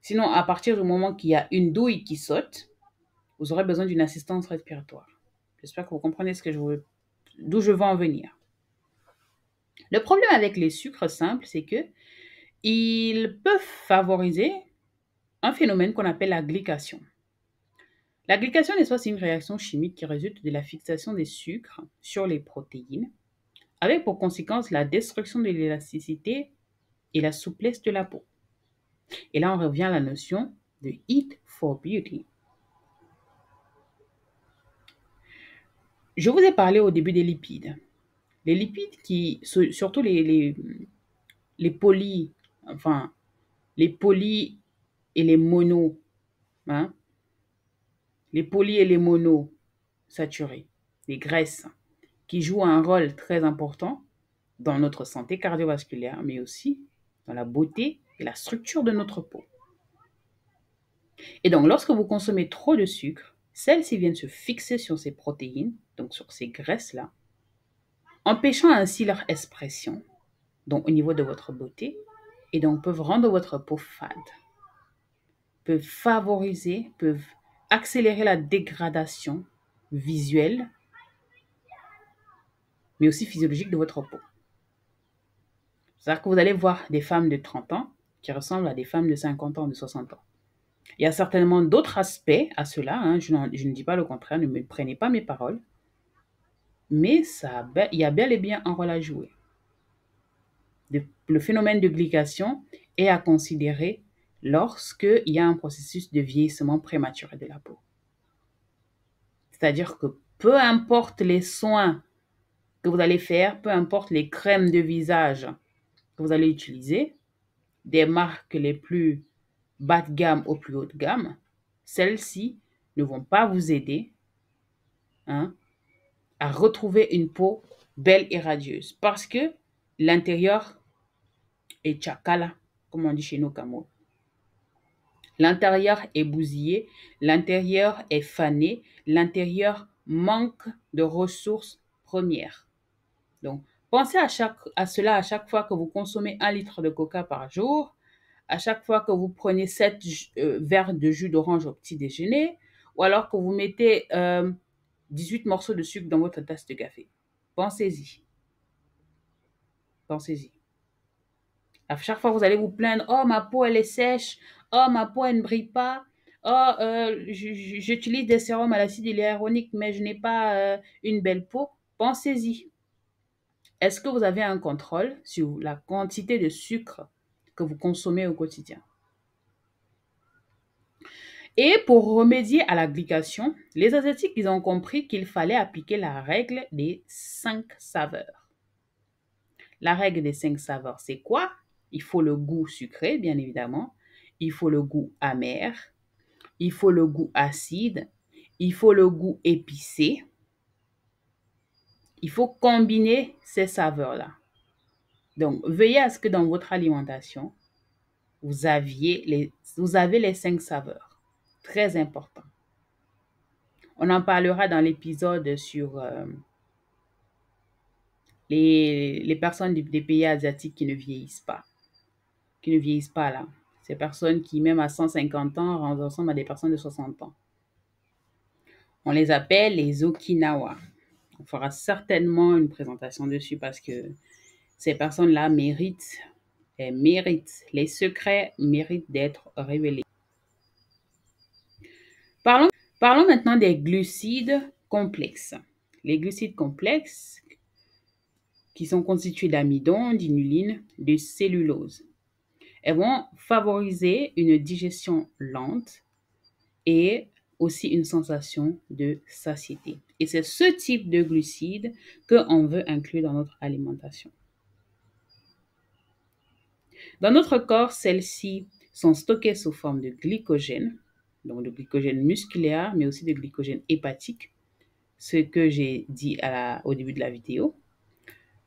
Sinon, à partir du moment qu'il y a une douille qui saute, vous aurez besoin d'une assistance respiratoire. J'espère que vous comprenez d'où je veux en venir. Le problème avec les sucres simples, c'est que ils peuvent favoriser un phénomène qu'on appelle la glycation. La glycation, n'est-ce pas, c'est une réaction chimique qui résulte de la fixation des sucres sur les protéines, avec pour conséquence la destruction de l'élasticité et la souplesse de la peau. Et là, on revient à la notion de eat for beauty. Je vous ai parlé au début des lipides. Les lipides surtout les poly, enfin, les poly et les mono, hein, les poly et les mono saturés, les graisses, qui jouent un rôle très important dans notre santé cardiovasculaire, mais aussi dans la beauté et la structure de notre peau. Et donc, lorsque vous consommez trop de sucre, celles-ci viennent se fixer sur ces protéines, donc sur ces graisses-là, empêchant ainsi leur expression, donc au niveau de votre beauté, et donc peuvent rendre votre peau fade, peuvent accélérer la dégradation visuelle, mais aussi physiologique de votre peau. C'est-à-dire que vous allez voir des femmes de 30 ans qui ressemblent à des femmes de 50 ans, de 60 ans. Il y a certainement d'autres aspects à cela, hein, je ne dis pas le contraire, ne me prenez pas mes paroles, mais il y a bel et bien un rôle à jouer. Le phénomène de glycation est à considérer lorsqu'il y a un processus de vieillissement prématuré de la peau. C'est-à-dire que peu importe les soins que vous allez faire, peu importe les crèmes de visage que vous allez utiliser, des marques les plus bas de gamme aux plus haut de gamme, celles-ci ne vont pas vous aider, hein, à retrouver une peau belle et radieuse parce que l'intérieur est chakala, comme on dit chez nous Cameroun. L'intérieur est bousillé, l'intérieur est fané, l'intérieur manque de ressources premières. Donc, pensez à cela à chaque fois que vous consommez 1 litre de coca par jour, à chaque fois que vous prenez 7 verres de jus d'orange au petit déjeuner, ou alors que vous mettez 18 morceaux de sucre dans votre tasse de café. Pensez-y. Pensez-y. À chaque fois, vous allez vous plaindre, oh, ma peau, elle est sèche, oh, ma peau, elle ne brille pas, oh, j'utilise des sérums à l'acide hyaluronique, mais je n'ai pas une belle peau. Pensez-y. Est-ce que vous avez un contrôle sur la quantité de sucre que vous consommez au quotidien? Et pour remédier à la glycation, les Asiatiques, ils ont compris qu'il fallait appliquer la règle des 5 saveurs. La règle des 5 saveurs, c'est quoi? Il faut le goût sucré, bien évidemment. Il faut le goût amer. Il faut le goût acide. Il faut le goût épicé. Il faut combiner ces saveurs-là. Donc, veillez à ce que dans votre alimentation, vous avez les 5 saveurs. Très important. On en parlera dans l'épisode sur les personnes des pays asiatiques qui ne vieillissent pas. Qui ne vieillissent pas là. Ces personnes qui, même à 150 ans, ressemblent à des personnes de 60 ans. On les appelle les Okinawa. On fera certainement une présentation dessus parce que ces personnes-là méritent. Les secrets méritent d'être révélés. Parlons maintenant des glucides complexes. Les glucides complexes qui sont constitués d'amidon, d'inuline, de cellulose. Elles vont favoriser une digestion lente et aussi une sensation de satiété. Et c'est ce type de glucides qu'on veut inclure dans notre alimentation. Dans notre corps, celles-ci sont stockées sous forme de glycogène, donc de glycogène musculaire, mais aussi de glycogène hépatique, ce que j'ai dit au début de la vidéo.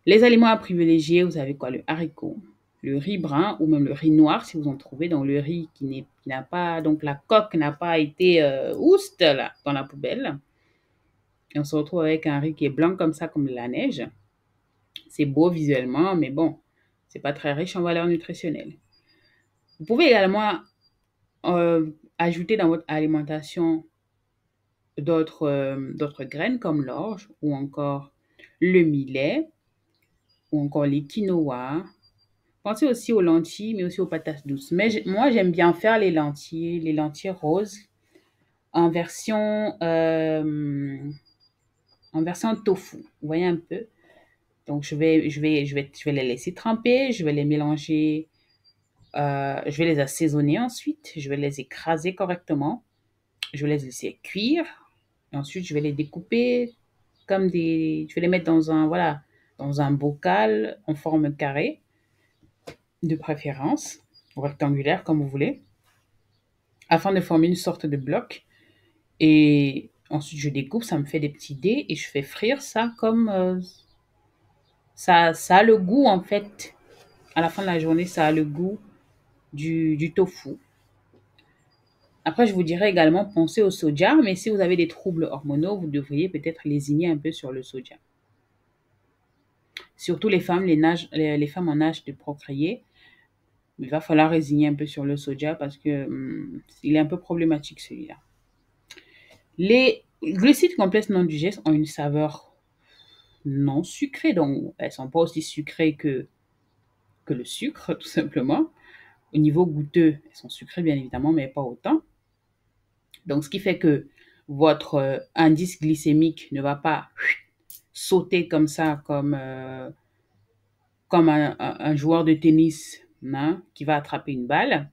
Les aliments à privilégier, vous savez quoi, le haricot, le riz brun ou même le riz noir si vous en trouvez, donc le riz qui n'a pas, donc la coque n'a pas été ouste là, dans la poubelle. Et on se retrouve avec un riz qui est blanc comme ça, comme de la neige. C'est beau visuellement, mais bon, c'est pas très riche en valeur nutritionnelle. Vous pouvez également ajouter dans votre alimentation d'autres graines comme l'orge ou encore le millet ou encore les quinoa. Pensez aussi aux lentilles, mais aussi aux patates douces. Mais moi, j'aime bien faire les lentilles roses en version tofu. Vous voyez un peu? Donc, je vais les laisser tremper, je vais les mélanger, je vais les assaisonner ensuite, je vais les écraser correctement, je vais les laisser cuire, et ensuite, je vais les découper je vais les mettre dans un bocal en forme carrée, de préférence, ou rectangulaire comme vous voulez, afin de former une sorte de bloc. Et ensuite, je découpe, ça me fait des petits dés et je fais frire ça comme ça a le goût en fait. À la fin de la journée, ça a le goût du tofu. Après, je vous dirais également penser au soja, mais si vous avez des troubles hormonaux, vous devriez peut-être lésigner un peu sur le soja. Surtout les femmes, les femmes en âge de procréer, il va falloir résigner un peu sur le soja parce que il est un peu problématique celui-là. Les glucides complexes non digestes ont une saveur non sucrée, donc elles ne sont pas aussi sucrées que le sucre, tout simplement. Au niveau goûteux, elles sont sucrées bien évidemment, mais pas autant. Donc, ce qui fait que votre indice glycémique ne va pas sauter comme ça, comme un joueur de tennis qui va attraper une balle.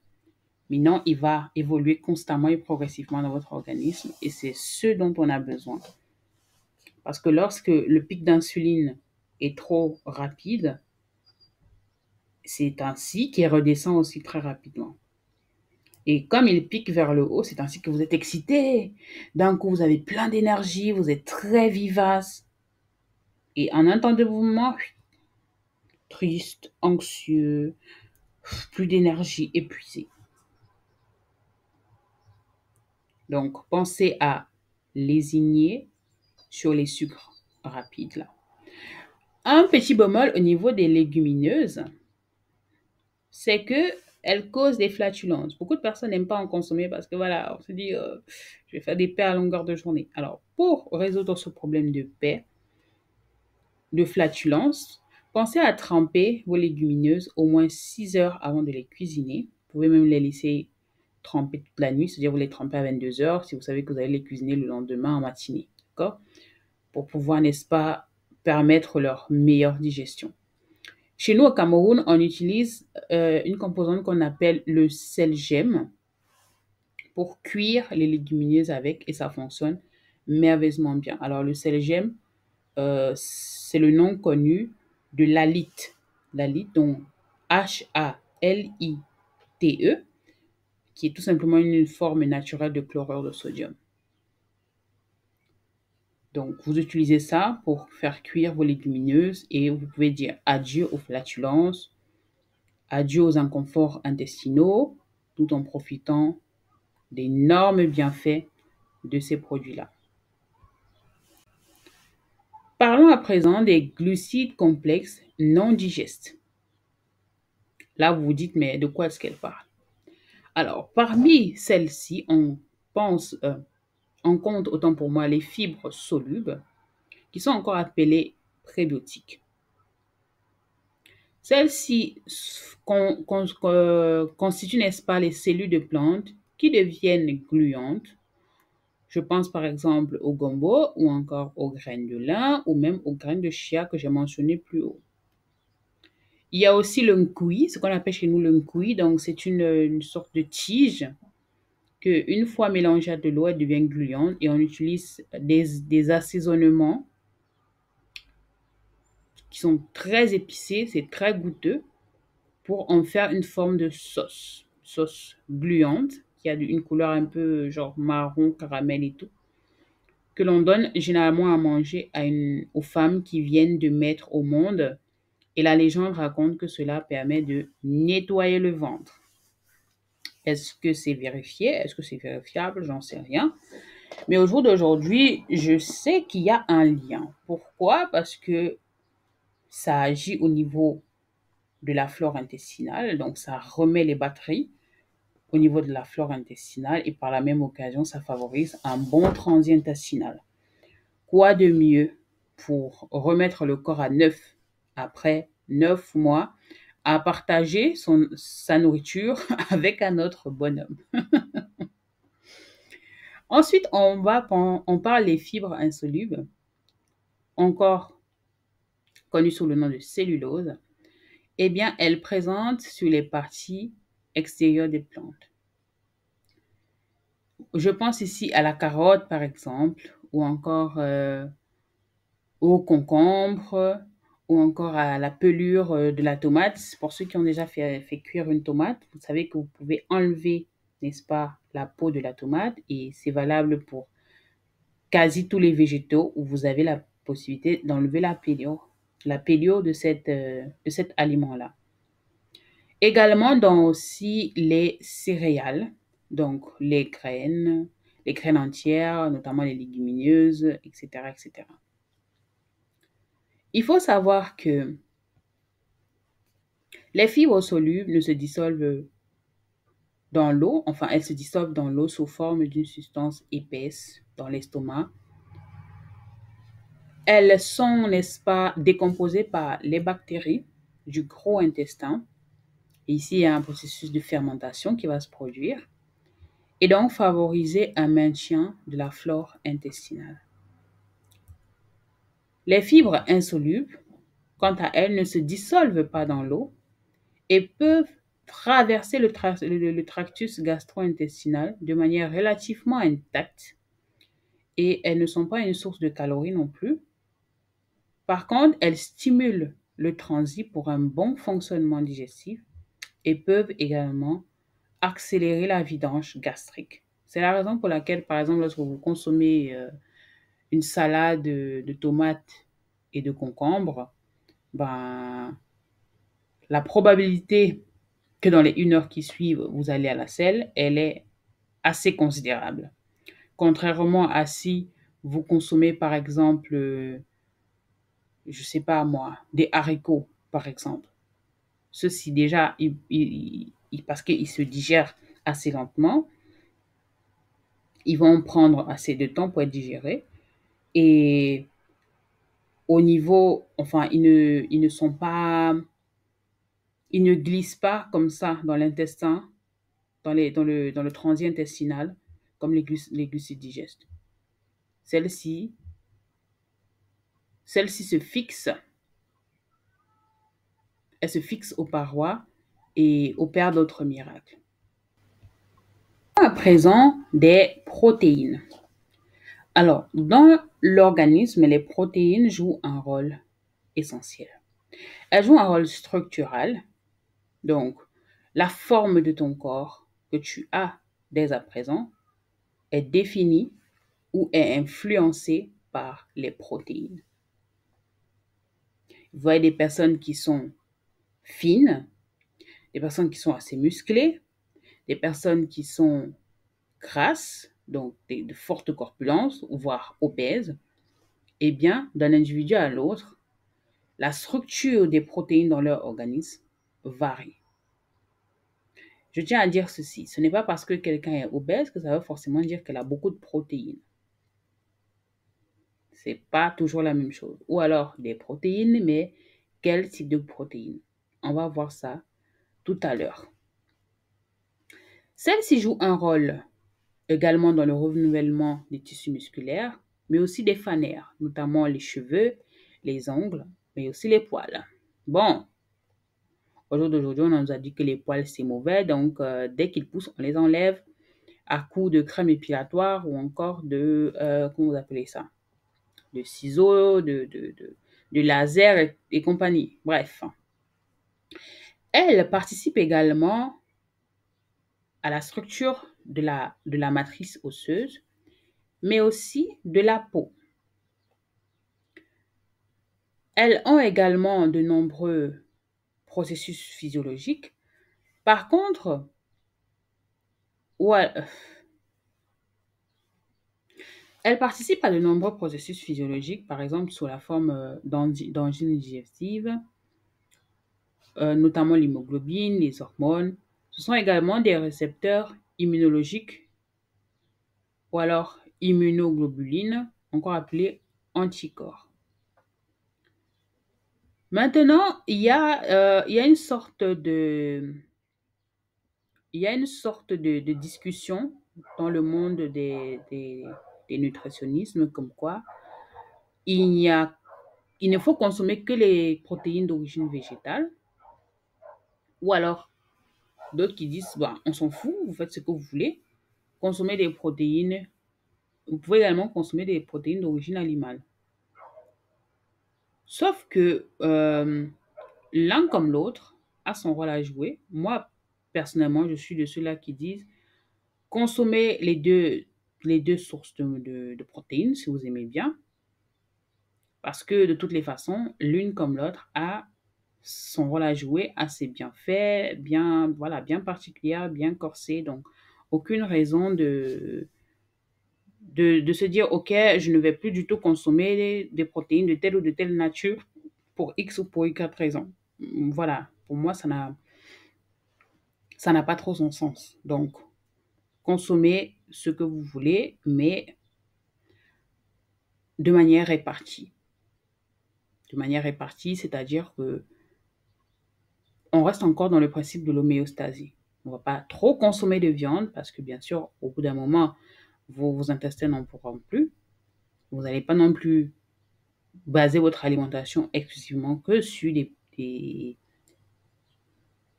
Mais non, il va évoluer constamment et progressivement dans votre organisme. Et c'est ce dont on a besoin. Parce que lorsque le pic d'insuline est trop rapide, c'est ainsi qu'il redescend aussi très rapidement. Et comme il pique vers le haut, c'est ainsi que vous êtes excité. D'un coup, vous avez plein d'énergie, vous êtes très vivace. Et en un temps de mouvement, triste, anxieux, plus d'énergie, épuisé. Donc, pensez à lésigner sur les sucres rapides là. Un petit bémol au niveau des légumineuses, c'est que elles causent des flatulences. Beaucoup de personnes n'aiment pas en consommer parce que voilà, on se dit, je vais faire des paix à longueur de journée. Alors, pour résoudre ce problème de paix, de flatulence, pensez à tremper vos légumineuses au moins 6 heures avant de les cuisiner. Vous pouvez même les laisser tremper toute la nuit, c'est-à-dire vous les trempez à 22 heures si vous savez que vous allez les cuisiner le lendemain en matinée, d'accord? Pour pouvoir, n'est-ce pas, permettre leur meilleure digestion. Chez nous, au Cameroun, on utilise une composante qu'on appelle le sel-gemme pour cuire les légumineuses avec et ça fonctionne merveilleusement bien. Alors, le sel-gemme, c'est le nom connu de l'halite. L'halite, donc H-A-L-I-T-E, qui est tout simplement une forme naturelle de chlorure de sodium. Donc, vous utilisez ça pour faire cuire vos légumineuses et vous pouvez dire adieu aux flatulences, adieu aux inconforts intestinaux, tout en profitant d'énormes bienfaits de ces produits-là. Parlons à présent des glucides complexes non digestes. Là, vous vous dites, mais de quoi est-ce qu'elle parle? Alors, parmi celles-ci, on compte autant pour moi les fibres solubles, qui sont encore appelées prébiotiques. Celles-ci constituent, n'est-ce pas, les cellules de plantes qui deviennent gluantes. Je pense par exemple au gombo ou encore aux graines de lin ou même aux graines de chia que j'ai mentionné plus haut. Il y a aussi le nkui, ce qu'on appelle chez nous le nkui, donc c'est une sorte de tige que une fois mélangée à de l'eau, elle devient gluante et on utilise des assaisonnements qui sont très épicés, c'est très goûteux pour en faire une forme de sauce gluante qui a une couleur un peu genre marron, caramel et tout, que l'on donne généralement à manger aux femmes qui viennent de mettre au monde. Et la légende raconte que cela permet de nettoyer le ventre. Est-ce que c'est vérifié? Est-ce que c'est vérifiable? J'en sais rien. Mais au jour d'aujourd'hui, je sais qu'il y a un lien. Pourquoi? Parce que ça agit au niveau de la flore intestinale, donc ça remet les batteries au niveau de la flore intestinale et par la même occasion, ça favorise un bon transit intestinal. Quoi de mieux pour remettre le corps à neuf après 9 mois à partager sa nourriture avec un autre bonhomme. Ensuite, on parle des fibres insolubles, encore connues sous le nom de cellulose. Eh bien, elles présentent sur les parties extérieures des plantes. Je pense ici à la carotte, par exemple, ou encore au concombre, ou encore à la pelure de la tomate. Pour ceux qui ont déjà fait cuire une tomate, vous savez que vous pouvez enlever, n'est-ce pas, la peau de la tomate et c'est valable pour quasi tous les végétaux où vous avez la possibilité d'enlever la pelure de cet aliment-là. Également dans aussi les céréales, donc les graines entières, notamment les légumineuses, etc., etc. Il faut savoir que les fibres solubles ne se dissolvent dans l'eau, enfin elles se dissolvent dans l'eau sous forme d'une substance épaisse dans l'estomac. Elles sont, n'est-ce pas, décomposées par les bactéries du gros intestin. Et ici, il y a un processus de fermentation qui va se produire et donc favoriser un maintien de la flore intestinale. Les fibres insolubles, quant à elles, ne se dissolvent pas dans l'eau et peuvent traverser le tractus gastro-intestinal de manière relativement intacte et elles ne sont pas une source de calories non plus. Par contre, elles stimulent le transit pour un bon fonctionnement digestif et peuvent également accélérer la vidange gastrique. C'est la raison pour laquelle, par exemple, lorsque vous consommez une salade de tomates et de concombres, ben, la probabilité que dans les 1 heure qui suivent, vous allez à la selle, elle est assez considérable. Contrairement à si vous consommez par exemple, je sais pas moi, des haricots par exemple. Ceux-ci déjà, parce qu'ils se digèrent assez lentement, ils vont prendre assez de temps pour être digérés. Et au niveau, enfin, ils ne sont pas, ils ne glissent pas comme ça dans l'intestin, dans le transit intestinal, comme les glucides digestes. Celles-ci, celles-ci se fixent, elles se fixent aux parois et opèrent d'autres miracles. À présent, des protéines. Alors, dans l'organisme, les protéines jouent un rôle essentiel. Elles jouent un rôle structural, donc la forme de ton corps que tu as dès à présent est définie ou est influencée par les protéines. Vous voyez des personnes qui sont fines, des personnes qui sont assez musclées, des personnes qui sont grasses, donc de forte corpulence, voire obèses. Eh bien, d'un individu à l'autre, la structure des protéines dans leur organisme varie. Je tiens à dire ceci, ce n'est pas parce que quelqu'un est obèse que ça veut forcément dire qu'elle a beaucoup de protéines. C'est pas toujours la même chose. Ou alors des protéines, mais quel type de protéines? On va voir ça tout à l'heure. Celles-ci jouent un rôle également dans le renouvellement des tissus musculaires, mais aussi des fanères, notamment les cheveux, les ongles, mais aussi les poils. Bon, au jour d'aujourd'hui, on nous a dit que les poils, c'est mauvais, donc dès qu'ils poussent, on les enlève à coups de crème épilatoire ou encore comment vous appelez ça? De ciseaux, de laser et compagnie. Bref. Elle participe également à la structure de la matrice osseuse, mais aussi de la peau. Elles ont également de nombreux processus physiologiques. Par contre, elles participent à de nombreux processus physiologiques, par exemple sous la forme d'enzymes digestives, notamment l'hémoglobine, les hormones. Ce sont également des récepteurs immunologiques ou alors immunoglobulines, encore appelés anticorps. Maintenant, il y a une sorte de discussion dans le monde des nutritionnismes comme quoi il ne faut consommer que les protéines d'origine végétale, ou alors d'autres qui disent bah, on s'en fout, vous faites ce que vous voulez, consommer des protéines. Vous pouvez également consommer des protéines d'origine animale. Sauf que l'un comme l'autre a son rôle à jouer. Moi, personnellement, je suis de ceux-là qui disent consommer les deux sources de protéines si vous aimez bien. Parce que de toutes les façons, l'une comme l'autre a son rôle à jouer, assez bien fait, bien, voilà, bien particulière, bien corsée. Donc, aucune raison de se dire, OK, je ne vais plus du tout consommer des protéines de telle ou de telle nature pour X ou pour Y raison. Voilà, pour moi, ça n'a pas trop son sens. Donc, consommez ce que vous voulez, mais de manière répartie. De manière répartie, c'est-à-dire que on reste encore dans le principe de l'homéostasie. On ne va pas trop consommer de viande parce que, bien sûr, au bout d'un moment, vos intestins n'en pourront plus. Vous n'allez pas non plus baser votre alimentation exclusivement que sur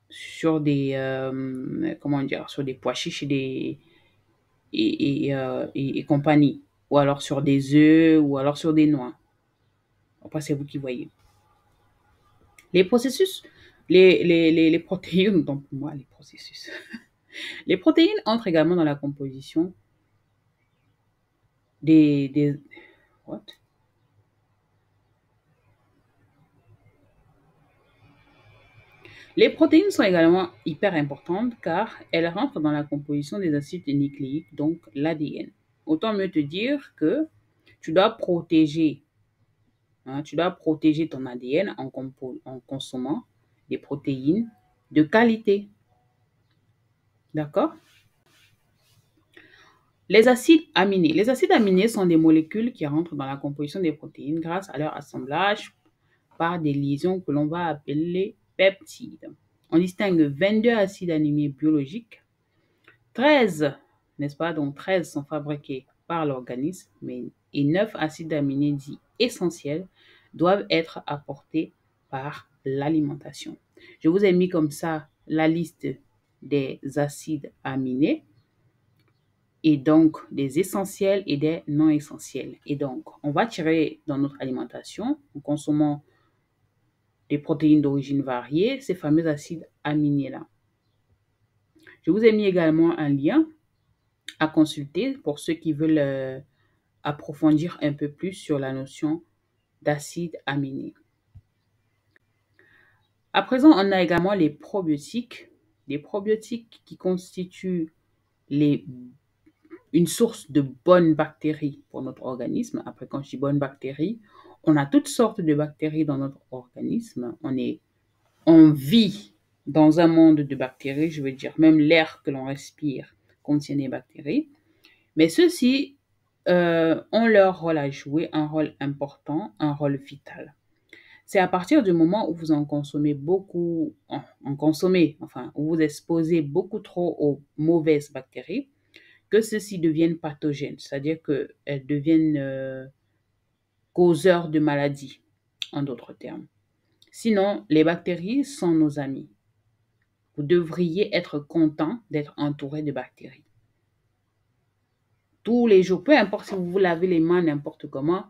sur des pois chiches et compagnie, ou alors sur des œufs, ou alors sur des noix. Après, c'est vous qui voyez. Les processus, les protéines, donc pour moi, les processus. Les protéines entrent également dans la composition des what? Les protéines sont également hyper importantes car elles rentrent dans la composition des acides nucléiques, donc l'ADN. Autant mieux te dire que tu dois protéger, hein, tu dois protéger ton ADN en consommant des protéines de qualité. D'accord? Les acides aminés. Les acides aminés sont des molécules qui rentrent dans la composition des protéines grâce à leur assemblage par des liaisons que l'on va appeler peptides. On distingue 22 acides aminés biologiques, 13, n'est-ce pas? Donc 13 sont fabriqués par l'organisme, et 9 acides aminés dits essentiels doivent être apportés par l'alimentation. Je vous ai mis comme ça la liste des acides aminés et donc des essentiels et des non essentiels. Et donc, on va tirer dans notre alimentation, en consommant des protéines d'origine variée, ces fameux acides aminés-là. Je vous ai mis également un lien à consulter pour ceux qui veulent approfondir un peu plus sur la notion d'acides aminés. À présent, on a également les probiotiques. Les probiotiques qui constituent une source de bonnes bactéries pour notre organisme. Après, quand je dis bonnes bactéries, on a toutes sortes de bactéries dans notre organisme. On vit dans un monde de bactéries, je veux dire, même l'air que l'on respire contient des bactéries. Mais ceux-ci ont leur rôle à jouer, un rôle important, un rôle vital. C'est à partir du moment où vous en consommez beaucoup, où vous exposez beaucoup trop aux mauvaises bactéries, que ceux-ci deviennent pathogènes, c'est-à-dire qu'elles deviennent causeurs de maladies, en d'autres termes. Sinon, les bactéries sont nos amis. Vous devriez être content d'être entouré de bactéries. Tous les jours, peu importe si vous vous lavez les mains n'importe comment,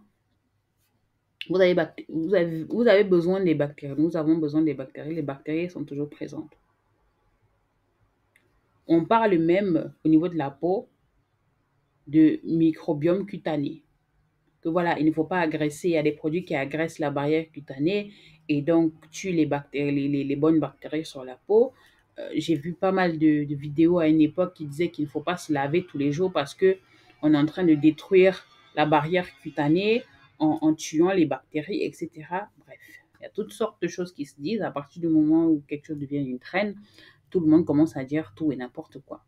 vous avez besoin des bactéries. Nous avons besoin des bactéries. Les bactéries sont toujours présentes. On parle même au niveau de la peau de microbiome cutané. Que voilà, il ne faut pas agresser. Il y a des produits qui agressent la barrière cutanée et donc tuent les bactéries, les bonnes bactéries sur la peau. J'ai vu pas mal de vidéos à une époque qui disaient qu'il ne faut pas se laver tous les jours parce que on est en train de détruire la barrière cutanée en tuant les bactéries, etc. Bref, il y a toutes sortes de choses qui se disent. À partir du moment où quelque chose devient une traîne, tout le monde commence à dire tout et n'importe quoi.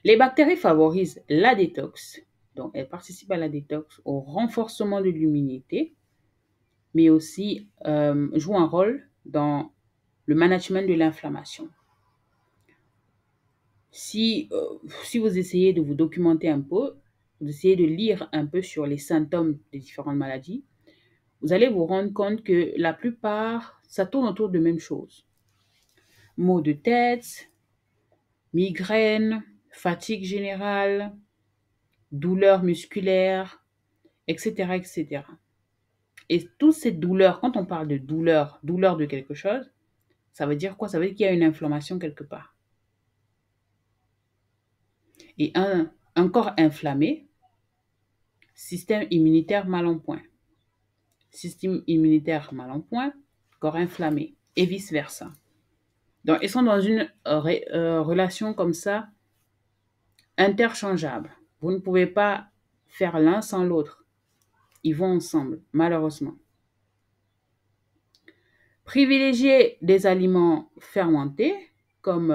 Les bactéries favorisent la détox, donc elles participent à la détox, au renforcement de l'immunité, mais aussi jouent un rôle dans le management de l'inflammation. Si vous essayez de vous documenter un peu, vous essayez de lire un peu sur les symptômes des différentes maladies, vous allez vous rendre compte que la plupart, ça tourne autour de même chose. Maux de tête, migraine, fatigue générale, douleurs musculaires, etc., etc. Et toutes ces douleurs, quand on parle de douleur de quelque chose, ça veut dire quoi? Ça veut dire qu'il y a une inflammation quelque part. Et un corps inflammé, système immunitaire mal en point. Système immunitaire mal en point, corps inflammé, et vice-versa. Donc, ils sont dans une relation comme ça, interchangeable. Vous ne pouvez pas faire l'un sans l'autre. Ils vont ensemble, malheureusement. Privilégier des aliments fermentés, comme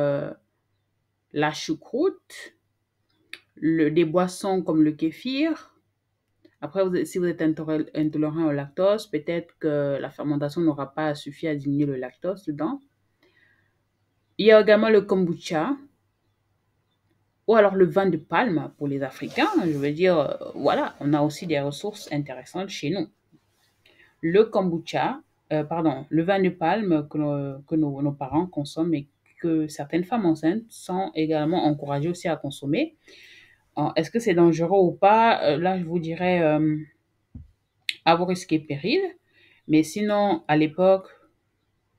la choucroute, des boissons comme le kéfir. Après, si vous êtes intolérant au lactose, peut-être que la fermentation n'aura pas suffi à diminuer le lactose dedans. Il y a également le kombucha, ou alors le vin de palme pour les Africains. Je veux dire, voilà, on a aussi des ressources intéressantes chez nous. Le kombucha, le vin de palme que nos parents consomment et que certaines femmes enceintes sont également encouragées aussi à consommer. Est-ce que c'est dangereux ou pas? Là, je vous dirais à vos risques et périls. Mais sinon, à l'époque,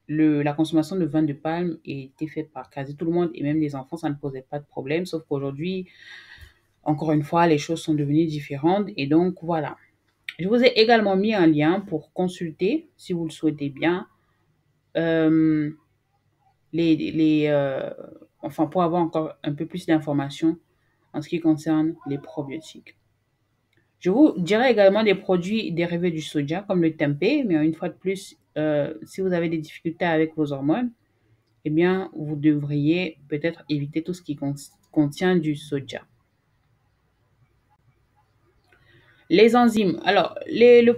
la consommation de vin de palme était faite par quasi tout le monde et même les enfants, ça ne posait pas de problème. Sauf qu'aujourd'hui, encore une fois, les choses sont devenues différentes et donc voilà. Je vous ai également mis un lien pour consulter, si vous le souhaitez bien, pour avoir encore un peu plus d'informations en ce qui concerne les probiotiques. Je vous dirais également des produits dérivés du soja, comme le tempeh, mais une fois de plus, si vous avez des difficultés avec vos hormones, eh bien, vous devriez peut-être éviter tout ce qui contient du soja. Les enzymes. Alors, l'idée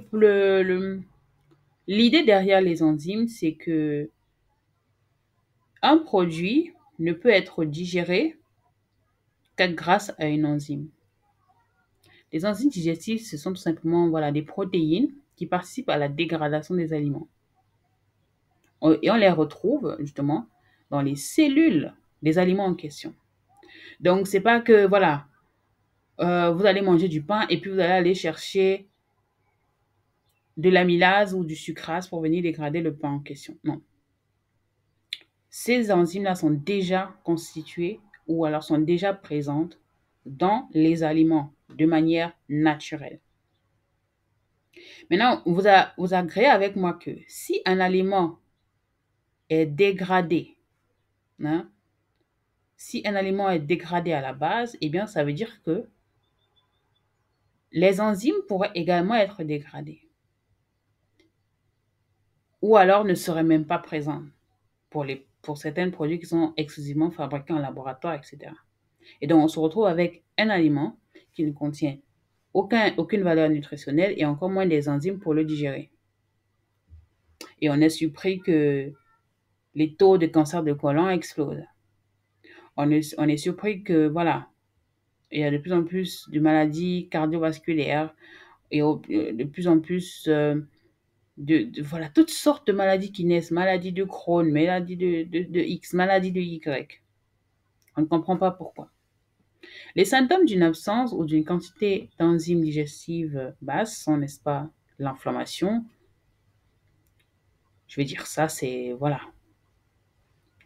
derrière les enzymes, c'est que un produit ne peut être digéré que grâce à une enzyme. Les enzymes digestives, ce sont tout simplement voilà, des protéines qui participent à la dégradation des aliments. Et on les retrouve justement dans les cellules des aliments en question. Donc, c'est pas que voilà, vous allez manger du pain et puis vous allez aller chercher de l'amylase ou du sucrase pour venir dégrader le pain en question. Non. Ces enzymes-là sont déjà constituées ou alors sont déjà présentes dans les aliments de manière naturelle. Maintenant, vous agréez avec moi que si un aliment est dégradé, hein, si un aliment est dégradé à la base, eh bien, ça veut dire que les enzymes pourraient également être dégradées ou alors ne seraient même pas présentes pour certains produits qui sont exclusivement fabriqués en laboratoire, etc. Et donc, on se retrouve avec un aliment qui ne contient aucune valeur nutritionnelle et encore moins des enzymes pour le digérer. Et on est surpris que les taux de cancer de côlon explosent. On est surpris que, voilà, il y a de plus en plus de maladies cardiovasculaires et de plus en plus voilà, toutes sortes de maladies qui naissent, maladies de Crohn, maladies de X, maladies de Y. On ne comprend pas pourquoi. Les symptômes d'une absence ou d'une quantité d'enzymes digestives basse sont, n'est-ce pas, l'inflammation. Je vais dire ça, c'est, voilà,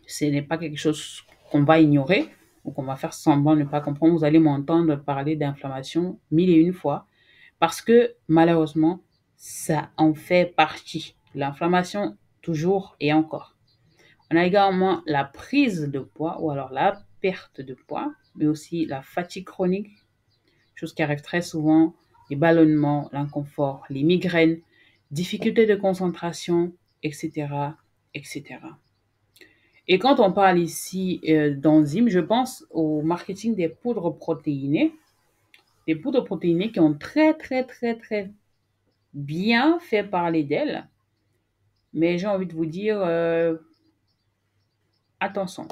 ce n'est pas quelque chose qu'on va ignorer ou qu'on va faire semblant de ne pas comprendre. Vous allez m'entendre parler d'inflammation mille et une fois parce que malheureusement, ça en fait partie. L'inflammation, toujours et encore. On a également la prise de poids ou alors la perte de poids, mais aussi la fatigue chronique, chose qui arrive très souvent, les ballonnements, l'inconfort, les migraines, difficultés de concentration, etc., etc. Et quand on parle ici d'enzymes, je pense au marketing des poudres protéinées. Des poudres protéinées qui ont très, très, très, très bien fait parler d'elles. Mais j'ai envie de vous dire, attention.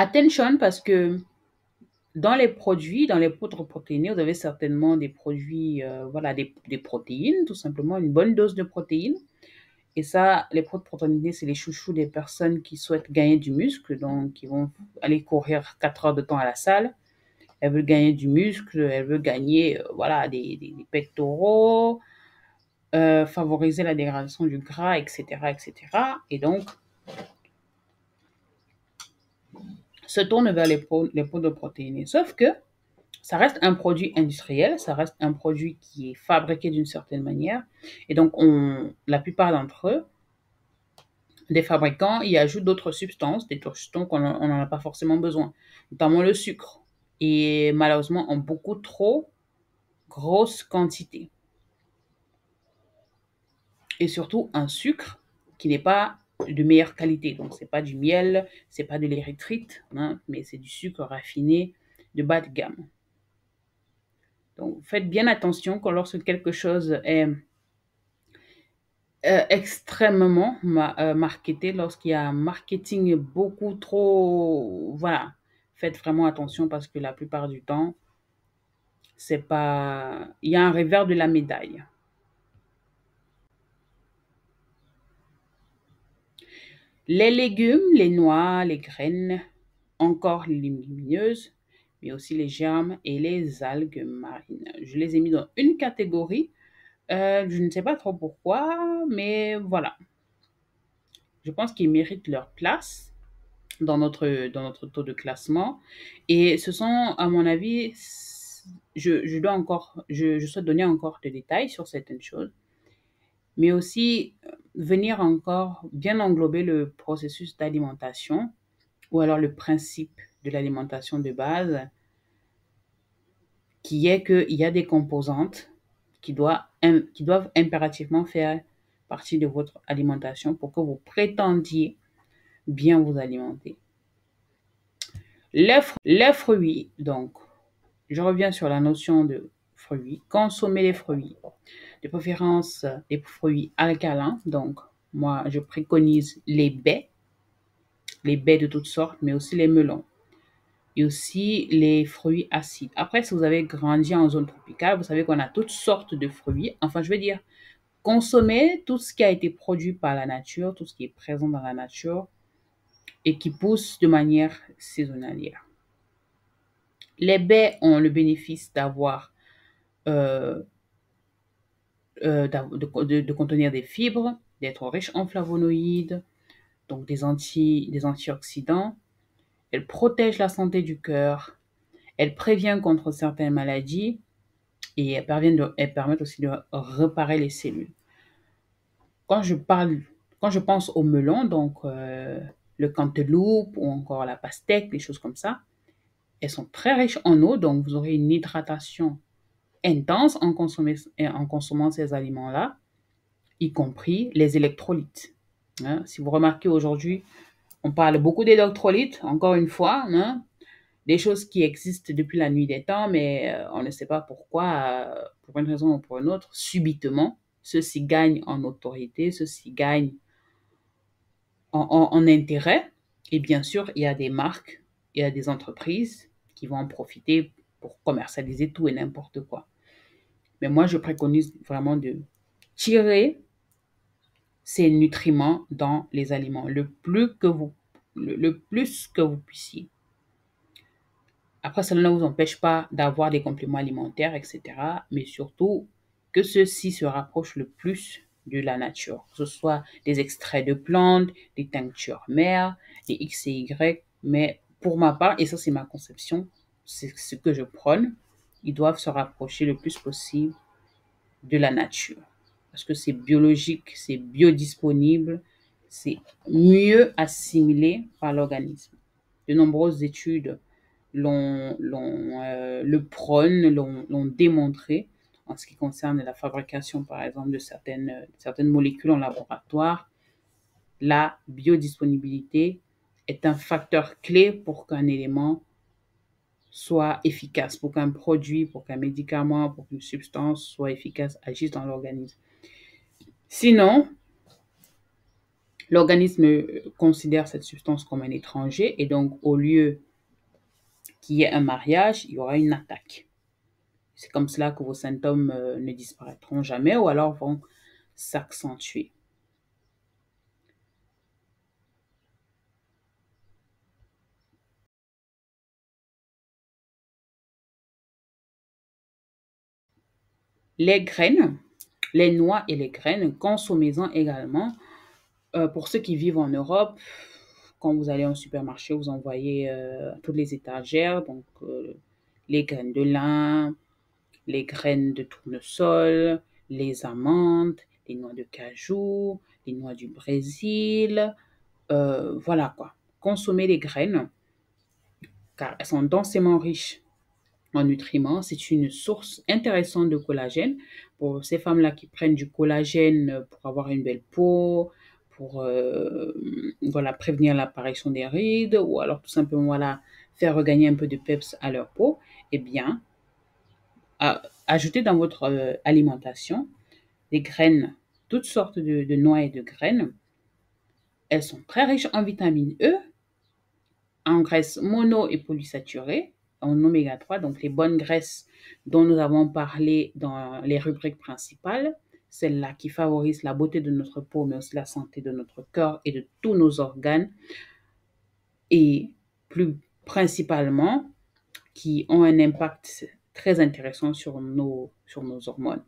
Attention parce que dans les produits, dans les poudres protéinées, vous avez certainement des produits, voilà, des protéines, tout simplement, une bonne dose de protéines. Et ça, les poudres protéinées, c'est les chouchous des personnes qui souhaitent gagner du muscle, donc qui vont aller courir 4 heures de temps à la salle. Elles veulent gagner du muscle, elles veulent gagner voilà, des pectoraux, favoriser la dégradation du gras, etc., etc. Et donc, se tournent vers les poudres protéinées. Sauf que ça reste un produit industriel, ça reste un produit qui est fabriqué d'une certaine manière. Et donc, la plupart d'entre eux, des fabricants, y ajoutent d'autres substances, des substances qu'on n'en a pas forcément besoin, notamment le sucre. Et malheureusement, en beaucoup trop grosse quantité. Et surtout, un sucre qui n'est pas de meilleure qualité. Donc, c'est pas du miel, c'est pas de l'érythrite, hein, mais c'est du sucre raffiné de bas de gamme. Donc, faites bien attention quand lorsque quelque chose est extrêmement marketé, lorsqu'il y a un marketing beaucoup trop, voilà, faites vraiment attention parce que la plupart du temps, c'est pas, il y a un revers de la médaille. Les légumes, les noix, les graines, encore les légumineuses, mais aussi les germes et les algues marines. Je les ai mis dans une catégorie. Je ne sais pas trop pourquoi, mais voilà. Je pense qu'ils méritent leur place dans notre taux de classement. Et ce sont, à mon avis, je souhaite donner encore des détails sur certaines choses, mais aussi venir encore bien englober le processus d'alimentation ou alors le principe de l'alimentation de base qui est qu'il y a des composantes qui doivent impérativement faire partie de votre alimentation pour que vous prétendiez bien vous alimenter. Les fruits, donc, je reviens sur la notion de fruits. Consommer les fruits, de préférence des fruits alcalins. Donc, moi, je préconise les baies de toutes sortes, mais aussi les melons et aussi les fruits acides. Après, si vous avez grandi en zone tropicale, vous savez qu'on a toutes sortes de fruits. Enfin, je veux dire, consommer tout ce qui a été produit par la nature, tout ce qui est présent dans la nature et qui pousse de manière saisonnière. Les baies ont le bénéfice euh, de contenir des fibres, d'être riches en flavonoïdes, donc des antioxydants. Elles protègent la santé du cœur. Elles préviennent contre certaines maladies et elles permettent aussi de réparer les cellules. Quand je parle, quand je pense au melon, donc le canteloupe ou encore la pastèque, des choses comme ça, elles sont très riches en eau, donc vous aurez une hydratation intense en consommant ces aliments-là, y compris les électrolytes. Hein. Si vous remarquez aujourd'hui, on parle beaucoup d'électrolytes, encore une fois, hein, des choses qui existent depuis la nuit des temps, mais on ne sait pas pourquoi, pour une raison ou pour une autre, subitement, ceux-ci gagnent en autorité, ceux-ci gagnent en intérêt. Et bien sûr, il y a des marques, il y a des entreprises qui vont en profiter pour commercialiser tout et n'importe quoi. Mais moi, je préconise vraiment de tirer ces nutriments dans les aliments le plus que vous puissiez. Après, cela ne vous empêche pas d'avoir des compléments alimentaires, etc. Mais surtout, que ceux-ci se rapprochent le plus de la nature. Que ce soit des extraits de plantes, des tinctures mères, des X et Y. Mais pour ma part, et ça c'est ma conception, c'est ce que je prône, ils doivent se rapprocher le plus possible de la nature. Parce que c'est biologique, c'est biodisponible, c'est mieux assimilé par l'organisme. De nombreuses études le prônent, l'ont démontré en ce qui concerne la fabrication, par exemple, de certaines molécules en laboratoire. La biodisponibilité est un facteur clé pour qu'un élément soit efficace, pour qu'un produit, pour qu'un médicament, pour qu'une substance soit efficace, agisse dans l'organisme. Sinon, l'organisme considère cette substance comme un étranger et donc au lieu qu'il y ait un mariage, il y aura une attaque. C'est comme cela que vos symptômes ne disparaîtront jamais ou alors vont s'accentuer. Les graines, les noix et les graines, consommez-en également. Pour ceux qui vivent en Europe, quand vous allez au supermarché, vous en voyez toutes les étagères, donc les graines de lin, les graines de tournesol, les amandes, les noix de cajou, les noix du Brésil, voilà quoi. Consommez les graines car elles sont densément riches en nutriments. C'est une source intéressante de collagène pour ces femmes-là qui prennent du collagène pour avoir une belle peau, pour voilà, prévenir l'apparition des rides ou alors tout simplement voilà, faire regagner un peu de peps à leur peau. Eh bien, ajoutez dans votre alimentation des graines, toutes sortes de noix et de graines. Elles sont très riches en vitamine E, en graisses mono et polysaturées, en oméga 3, donc les bonnes graisses dont nous avons parlé dans les rubriques principales, celles-là qui favorisent la beauté de notre peau, mais aussi la santé de notre corps et de tous nos organes, et plus principalement, qui ont un impact très intéressant sur nos hormones.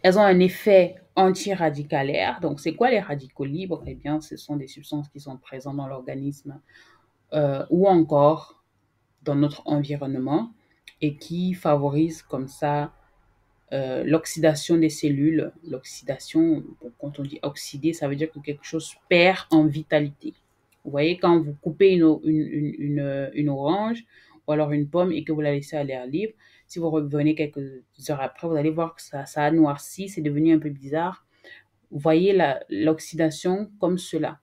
Elles ont un effet antiradicalaire. Donc, c'est quoi les radicaux libres? Eh bien, ce sont des substances qui sont présentes dans l'organisme ou encore dans notre environnement et qui favorisent comme ça l'oxydation des cellules. L'oxydation, bon, quand on dit oxyder, ça veut dire que quelque chose perd en vitalité. Vous voyez, quand vous coupez une orange ou alors une pomme et que vous la laissez à l'air libre, si vous revenez quelques heures après, vous allez voir que ça a noirci, c'est devenu un peu bizarre. Vous voyez l'oxydation comme cela.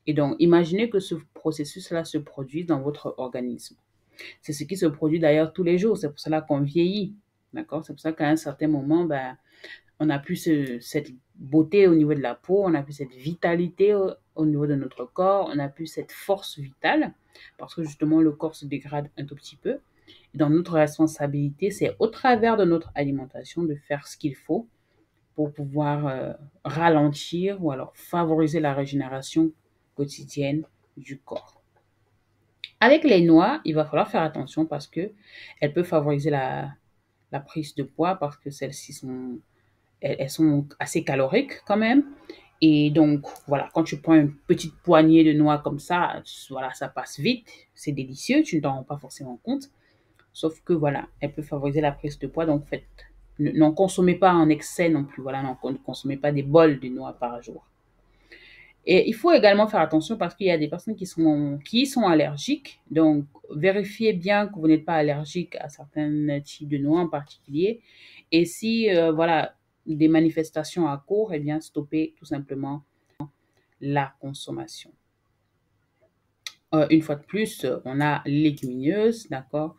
Et donc, imaginez que ce processus-là se produise dans votre organisme. C'est ce qui se produit d'ailleurs tous les jours. C'est pour cela qu'on vieillit. D'accord? C'est pour ça qu'à un certain moment, ben, on n'a plus cette beauté au niveau de la peau, on n'a plus cette vitalité au niveau de notre corps, on n'a plus cette force vitale, parce que justement le corps se dégrade un tout petit peu. Et dans notre responsabilité, c'est au travers de notre alimentation de faire ce qu'il faut pour pouvoir ralentir ou alors favoriser la régénération quotidienne du corps. Avec les noix, il va falloir faire attention parce que elles peuvent favoriser la prise de poids parce que celles-ci sont elles sont assez caloriques quand même. Et donc, voilà, quand tu prends une petite poignée de noix comme ça, voilà, ça passe vite, c'est délicieux, tu ne t'en rends pas forcément compte. Sauf que, voilà, elle peut favoriser la prise de poids, donc faites, n'en consommez pas en excès non plus, voilà, ne consommez pas des bols de noix par jour. Et il faut également faire attention parce qu'il y a des personnes qui sont allergiques. Donc, vérifiez bien que vous n'êtes pas allergique à certains types de noix en particulier. Et si, voilà, des manifestations à court, eh bien, stoppez tout simplement la consommation. Une fois de plus, on a les légumineuses, d'accord,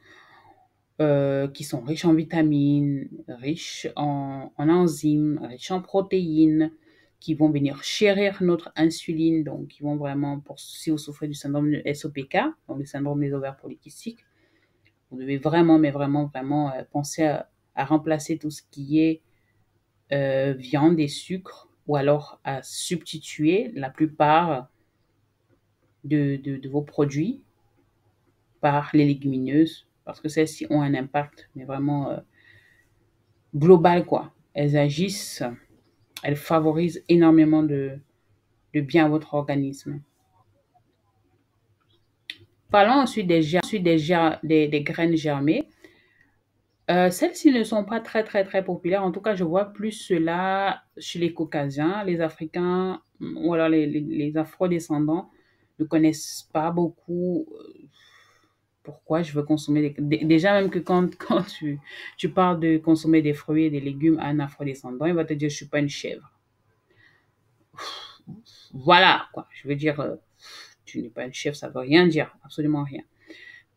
qui sont riches en vitamines, riches en enzymes, riches en protéines, qui vont venir chérir notre insuline, donc qui vont vraiment, si vous souffrez du syndrome de SOPK, donc le syndrome des ovaires polykystiques, vous devez vraiment, mais vraiment, vraiment penser à remplacer tout ce qui est viande et sucre, ou alors à substituer la plupart de vos produits par les légumineuses, parce que celles-ci ont un impact, mais vraiment global, quoi. Elles agissent, elles favorisent énormément de bien à votre organisme. Parlons ensuite des graines germées. Celles-ci ne sont pas très, très, très populaires. En tout cas, je vois plus cela chez les Caucasiens. Les Africains ou alors les Afro-descendants ne connaissent pas beaucoup pourquoi je veux consommer déjà même que quand tu parles de consommer des fruits et des légumes à un Afro-descendant, il va te dire je suis pas une chèvre. Voilà, quoi. Je veux dire, tu n'es pas une chèvre, ça veut rien dire, absolument rien.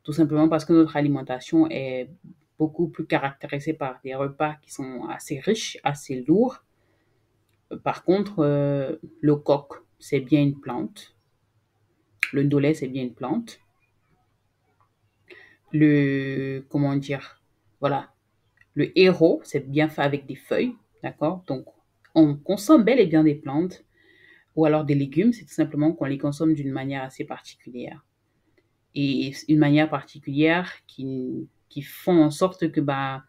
Tout simplement parce que notre alimentation est beaucoup plus caractérisée par des repas qui sont assez riches, assez lourds. Par contre, le coq, c'est bien une plante. Le ndolé, c'est bien une plante. Comment dire, voilà, le héros, c'est bien fait avec des feuilles, d'accord? Donc, on consomme bel et bien des plantes ou alors des légumes, c'est tout simplement qu'on les consomme d'une manière assez particulière. Et une manière particulière qui font en sorte que, bah,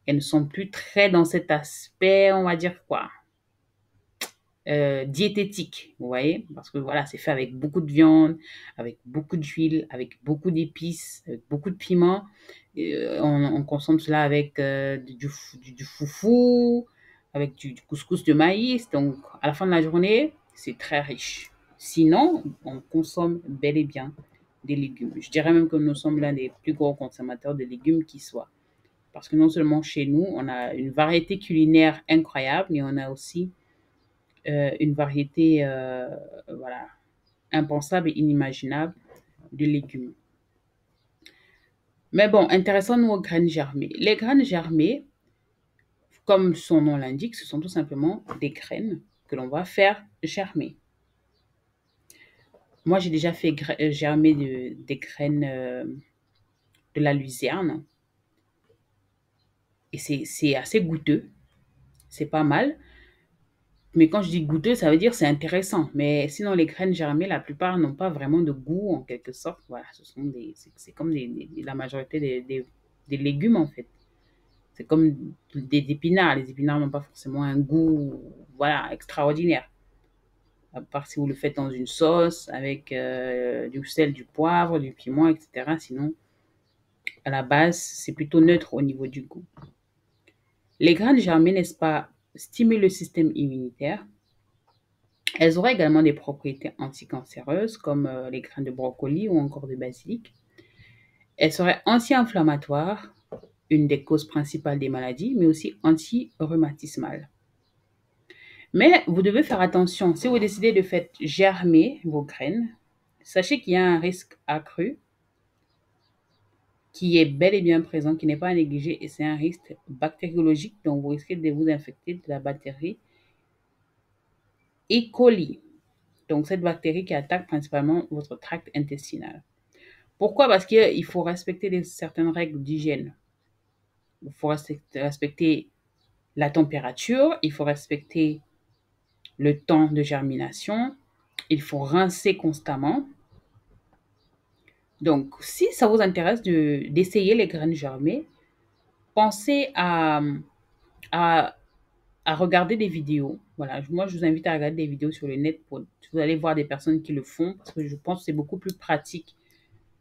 elles ne sont plus très dans cet aspect, on va dire quoi, diététique, vous voyez? Parce que voilà, c'est fait avec beaucoup de viande, avec beaucoup d'huile, avec beaucoup d'épices, avec beaucoup de piments. On consomme cela avec du foufou, avec du couscous de maïs. Donc, à la fin de la journée, c'est très riche. Sinon, on consomme bel et bien des légumes. Je dirais même que nous sommes l'un des plus gros consommateurs de légumes qui soient. Parce que non seulement chez nous, on a une variété culinaire incroyable, mais on a aussi une variété voilà, impensable et inimaginable de légumes. Mais bon, intéressons-nous aux graines germées. Les graines germées, comme son nom l'indique, ce sont tout simplement des graines que l'on va faire germer. Moi, j'ai déjà fait germer des graines de la luzerne et c'est assez goûteux, c'est pas mal. Mais quand je dis goûteux, ça veut dire c'est intéressant. Mais sinon, les graines germées, la plupart n'ont pas vraiment de goût en quelque sorte. Voilà, c'est comme la majorité des légumes en fait. C'est comme des épinards. Les épinards n'ont pas forcément un goût, voilà, extraordinaire. À part si vous le faites dans une sauce avec du sel, du poivre, du piment, etc. Sinon, à la base, c'est plutôt neutre au niveau du goût. Les graines germées, n'est-ce pas, stimulent le système immunitaire. Elles auraient également des propriétés anticancéreuses comme les graines de brocoli ou encore de basilic. Elle serait anti-inflammatoire, une des causes principales des maladies, mais aussi anti-rhumatismale. Mais vous devez faire attention. Si vous décidez de faire germer vos graines, sachez qu'il y a un risque accru qui est bel et bien présent, qui n'est pas à négliger, et c'est un risque bactériologique, donc vous risquez de vous infecter de la bactérie E. coli. Donc cette bactérie qui attaque principalement votre tract intestinal. Pourquoi? Parce qu'il faut respecter certaines règles d'hygiène. Il faut respecter la température, il faut respecter le temps de germination, il faut rincer constamment. Donc, si ça vous intéresse d'essayer les graines germées, pensez à, à regarder des vidéos. Voilà, moi, je vous invite à regarder des vidéos sur le net. Vous allez voir des personnes qui le font parce que je pense que c'est beaucoup plus pratique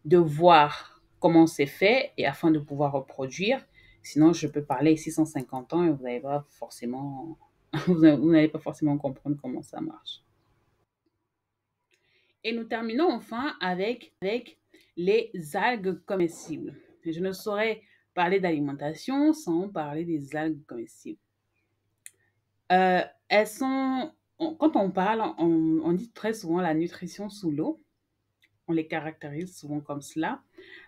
de voir comment c'est fait et afin de pouvoir reproduire. Sinon, je peux parler ici 150 ans et vous n'allez pas forcément, vous n'allez pas forcément comprendre comment ça marche. Et nous terminons enfin avec les algues comestibles. Je ne saurais parler d'alimentation sans parler des algues comestibles. Elles sont, quand on parle, on dit très souvent la nutrition sous l'eau. On les caractérise souvent comme cela,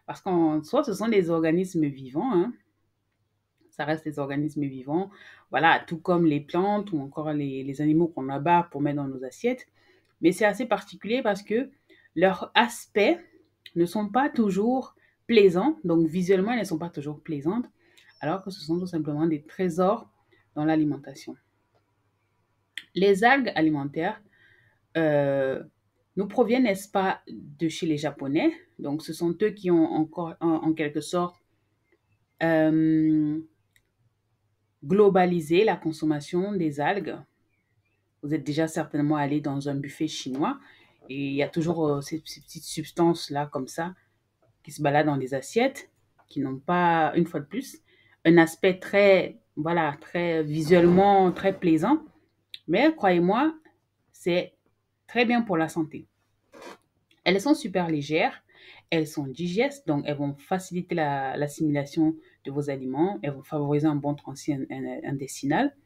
parce qu'en soi, ce sont des organismes vivants, hein. Ça reste des organismes vivants, voilà, tout comme les plantes ou encore les animaux qu'on abat pour mettre dans nos assiettes. Mais c'est assez particulier parce que leurs aspects ne sont pas toujours plaisants, donc visuellement, elles ne sont pas toujours plaisantes, alors que ce sont tout simplement des trésors dans l'alimentation. Les algues alimentaires nous proviennent, n'est-ce pas, de chez les Japonais. Donc, ce sont eux qui ont encore, en quelque sorte, euh, globalisé la consommation des algues. Vous êtes déjà certainement allé dans un buffet chinois et il y a toujours ces petites substances-là comme ça qui se baladent dans les assiettes, qui n'ont pas, une fois de plus, un aspect très, voilà, très visuellement très plaisant. Mais croyez-moi, c'est très bien pour la santé. Elles sont super légères, elles sont digestes, donc elles vont faciliter l'assimilation de vos aliments, elles vont favoriser un bon transit intestinal.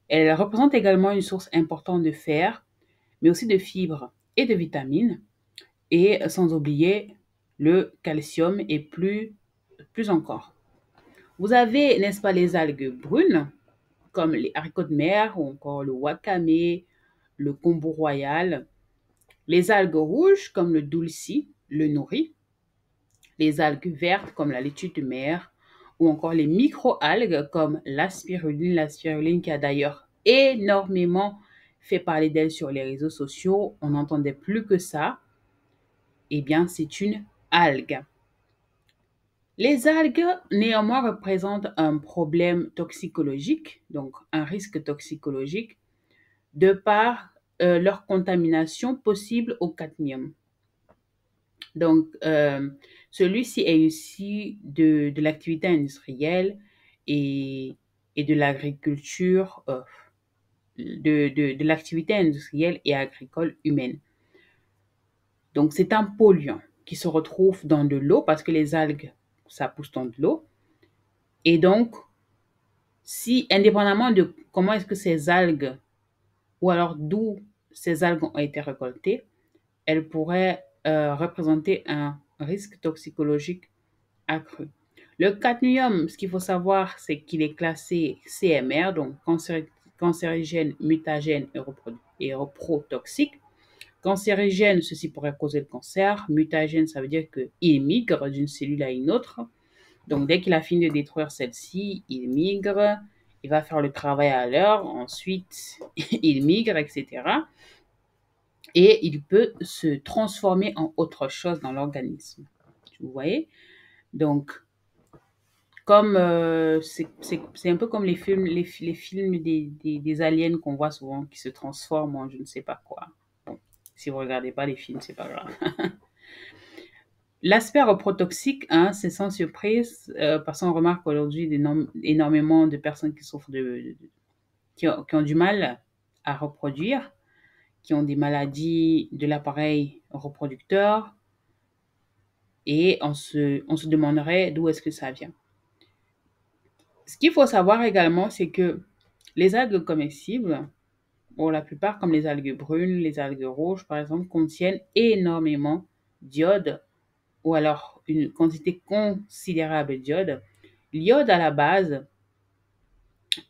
Elles représentent également une source importante de fer, mais aussi de fibres et de vitamines, et sans oublier le calcium et plus encore. Vous avez, n'est-ce pas, les algues brunes, comme les haricots de mer ou encore le wakame, le kombu royal, les algues rouges comme le dulci, le nori, les algues vertes comme la laitue de mer, ou encore les micro-algues comme la spiruline qui a d'ailleurs énormément fait parler d'elle sur les réseaux sociaux. On n'entendait plus que ça. Eh bien, c'est une algue. Les algues, néanmoins, représentent un problème toxicologique, donc un risque toxicologique, de par leur contamination possible au cadmium. Donc, celui-ci est issu de l'activité industrielle et, et de l'agriculture, de l'activité industrielle et agricole humaine. Donc, c'est un polluant qui se retrouve dans de l'eau parce que les algues, ça pousse dans de l'eau. Et donc, si, indépendamment de comment est-ce que ces algues, ou alors d'où ces algues ont été récoltées, elles pourraient représenter un risque toxicologique accru. Le cadmium, ce qu'il faut savoir, c'est qu'il est classé CMR, donc cancérigène, mutagène et reprotoxique. Cancérigène, ceci pourrait causer le cancer. Mutagène, ça veut dire qu'il migre d'une cellule à une autre. Donc, dès qu'il a fini de détruire celle-ci, il migre, il va faire le travail à l'heure, ensuite, il migre, etc. Et il peut se transformer en autre chose dans l'organisme. Vous voyez? Donc, comme c'est un peu comme les films, les films des aliens qu'on voit souvent qui se transforment en je ne sais pas quoi. Bon, si vous regardez pas les films, c'est pas grave. L'aspect reprotoxique, hein, c'est sans surprise, parce qu'on remarque aujourd'hui énormément de personnes qui souffrent qui ont du mal à reproduire, qui ont des maladies de l'appareil reproducteur, et on se demanderait d'où est-ce que ça vient. Ce qu'il faut savoir également, c'est que les algues comestibles, pour la plupart, comme les algues brunes, les algues rouges, par exemple, contiennent énormément d'iode ou alors une quantité considérable d'iode. L'iode, à la base,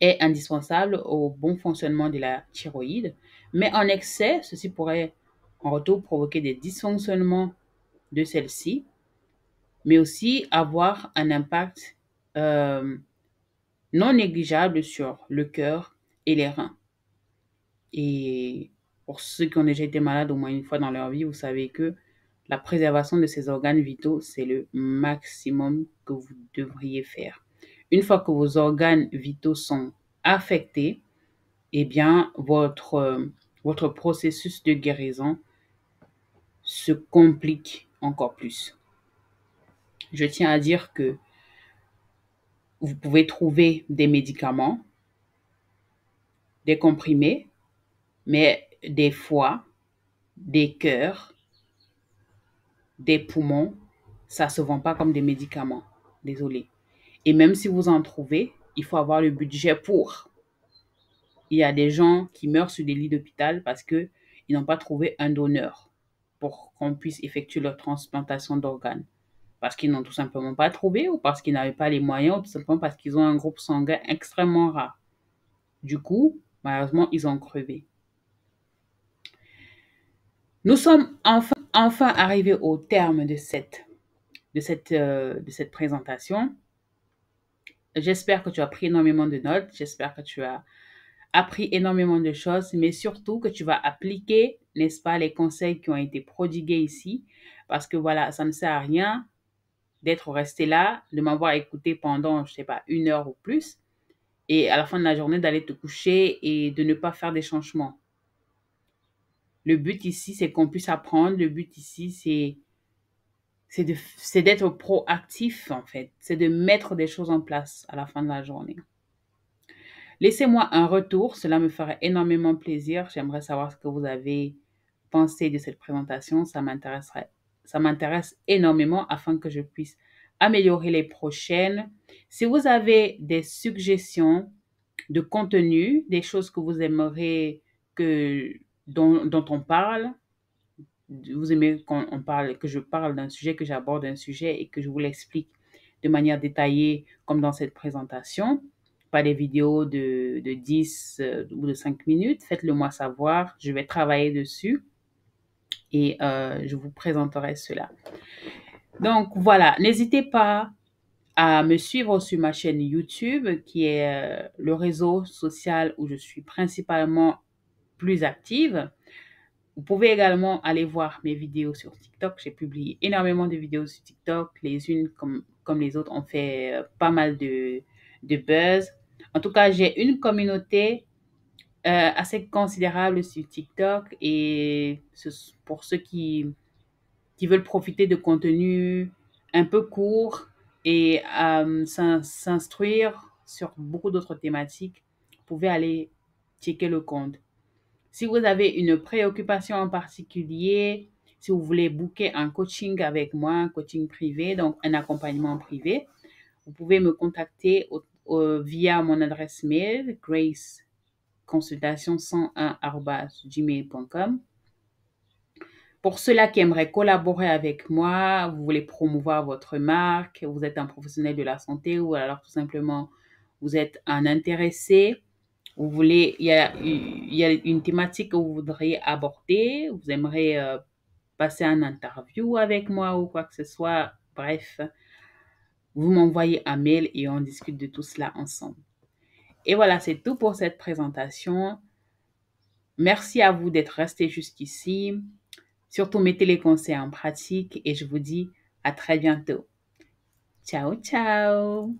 est indispensable au bon fonctionnement de la thyroïde, mais en excès, ceci pourrait en retour provoquer des dysfonctionnements de celle-ci, mais aussi avoir un impact euh, non négligeable sur le cœur et les reins. Et pour ceux qui ont déjà été malades au moins une fois dans leur vie, vous savez que la préservation de ces organes vitaux, c'est le maximum que vous devriez faire. Une fois que vos organes vitaux sont affectés, eh bien, votre processus de guérison se complique encore plus. Je tiens à dire que vous pouvez trouver des médicaments, des comprimés, mais des foies, des cœurs, des poumons, ça ne se vend pas comme des médicaments. Désolé. Et même si vous en trouvez, il faut avoir le budget pour. Il y a des gens qui meurent sur des lits d'hôpital parce qu'ils n'ont pas trouvé un donneur pour qu'on puisse effectuer leur transplantation d'organes. Parce qu'ils n'ont tout simplement pas trouvé ou parce qu'ils n'avaient pas les moyens ou tout simplement parce qu'ils ont un groupe sanguin extrêmement rare. Du coup, malheureusement, ils ont crevé. Nous sommes enfin arrivés au terme de cette présentation. J'espère que tu as pris énormément de notes. J'espère que tu as appris énormément de choses, mais surtout que tu vas appliquer, n'est-ce pas, les conseils qui ont été prodigués ici. Parce que voilà, ça ne sert à rien d'être resté là, de m'avoir écouté pendant, je ne sais pas, 1 heure ou plus, et à la fin de la journée d'aller te coucher et de ne pas faire des changements. Le but ici, c'est qu'on puisse apprendre. Le but ici, c'est d'être proactif, en fait. C'est de mettre des choses en place à la fin de la journée. Laissez-moi un retour, cela me ferait énormément plaisir. J'aimerais savoir ce que vous avez pensé de cette présentation. Ça m'intéresse énormément afin que je puisse améliorer les prochaines. Si vous avez des suggestions de contenu, des choses que vous aimeriez dont on parle, vous aimez que je parle d'un sujet, que j'aborde un sujet et que je vous l'explique de manière détaillée comme dans cette présentation, pas des vidéos de 10 ou de 5 minutes, faites-le moi savoir, je vais travailler dessus et je vous présenterai cela. Donc voilà, n'hésitez pas à me suivre sur ma chaîne YouTube qui est le réseau social où je suis principalement plus active. Vous pouvez également aller voir mes vidéos sur TikTok. J'ai publié énormément de vidéos sur TikTok. Les unes comme les autres ont fait pas mal de buzz. En tout cas, j'ai une communauté assez considérable sur TikTok et pour ceux qui veulent profiter de contenus un peu courts et s'instruire sur beaucoup d'autres thématiques, vous pouvez aller checker le compte. Si vous avez une préoccupation en particulier, si vous voulez booker un coaching avec moi, un coaching privé, donc un accompagnement privé, vous pouvez me contacter via mon adresse mail, graceconsultation101@gmail.com. Pour ceux-là qui aimeraient collaborer avec moi, vous voulez promouvoir votre marque, vous êtes un professionnel de la santé ou alors tout simplement vous êtes un intéressé, vous voulez, il y a une thématique que vous voudriez aborder, vous aimeriez passer un interview avec moi ou quoi que ce soit, bref, vous m'envoyez un mail et on discute de tout cela ensemble. Et voilà, c'est tout pour cette présentation. Merci à vous d'être resté jusqu'ici. Surtout, mettez les conseils en pratique et je vous dis à très bientôt. Ciao, ciao!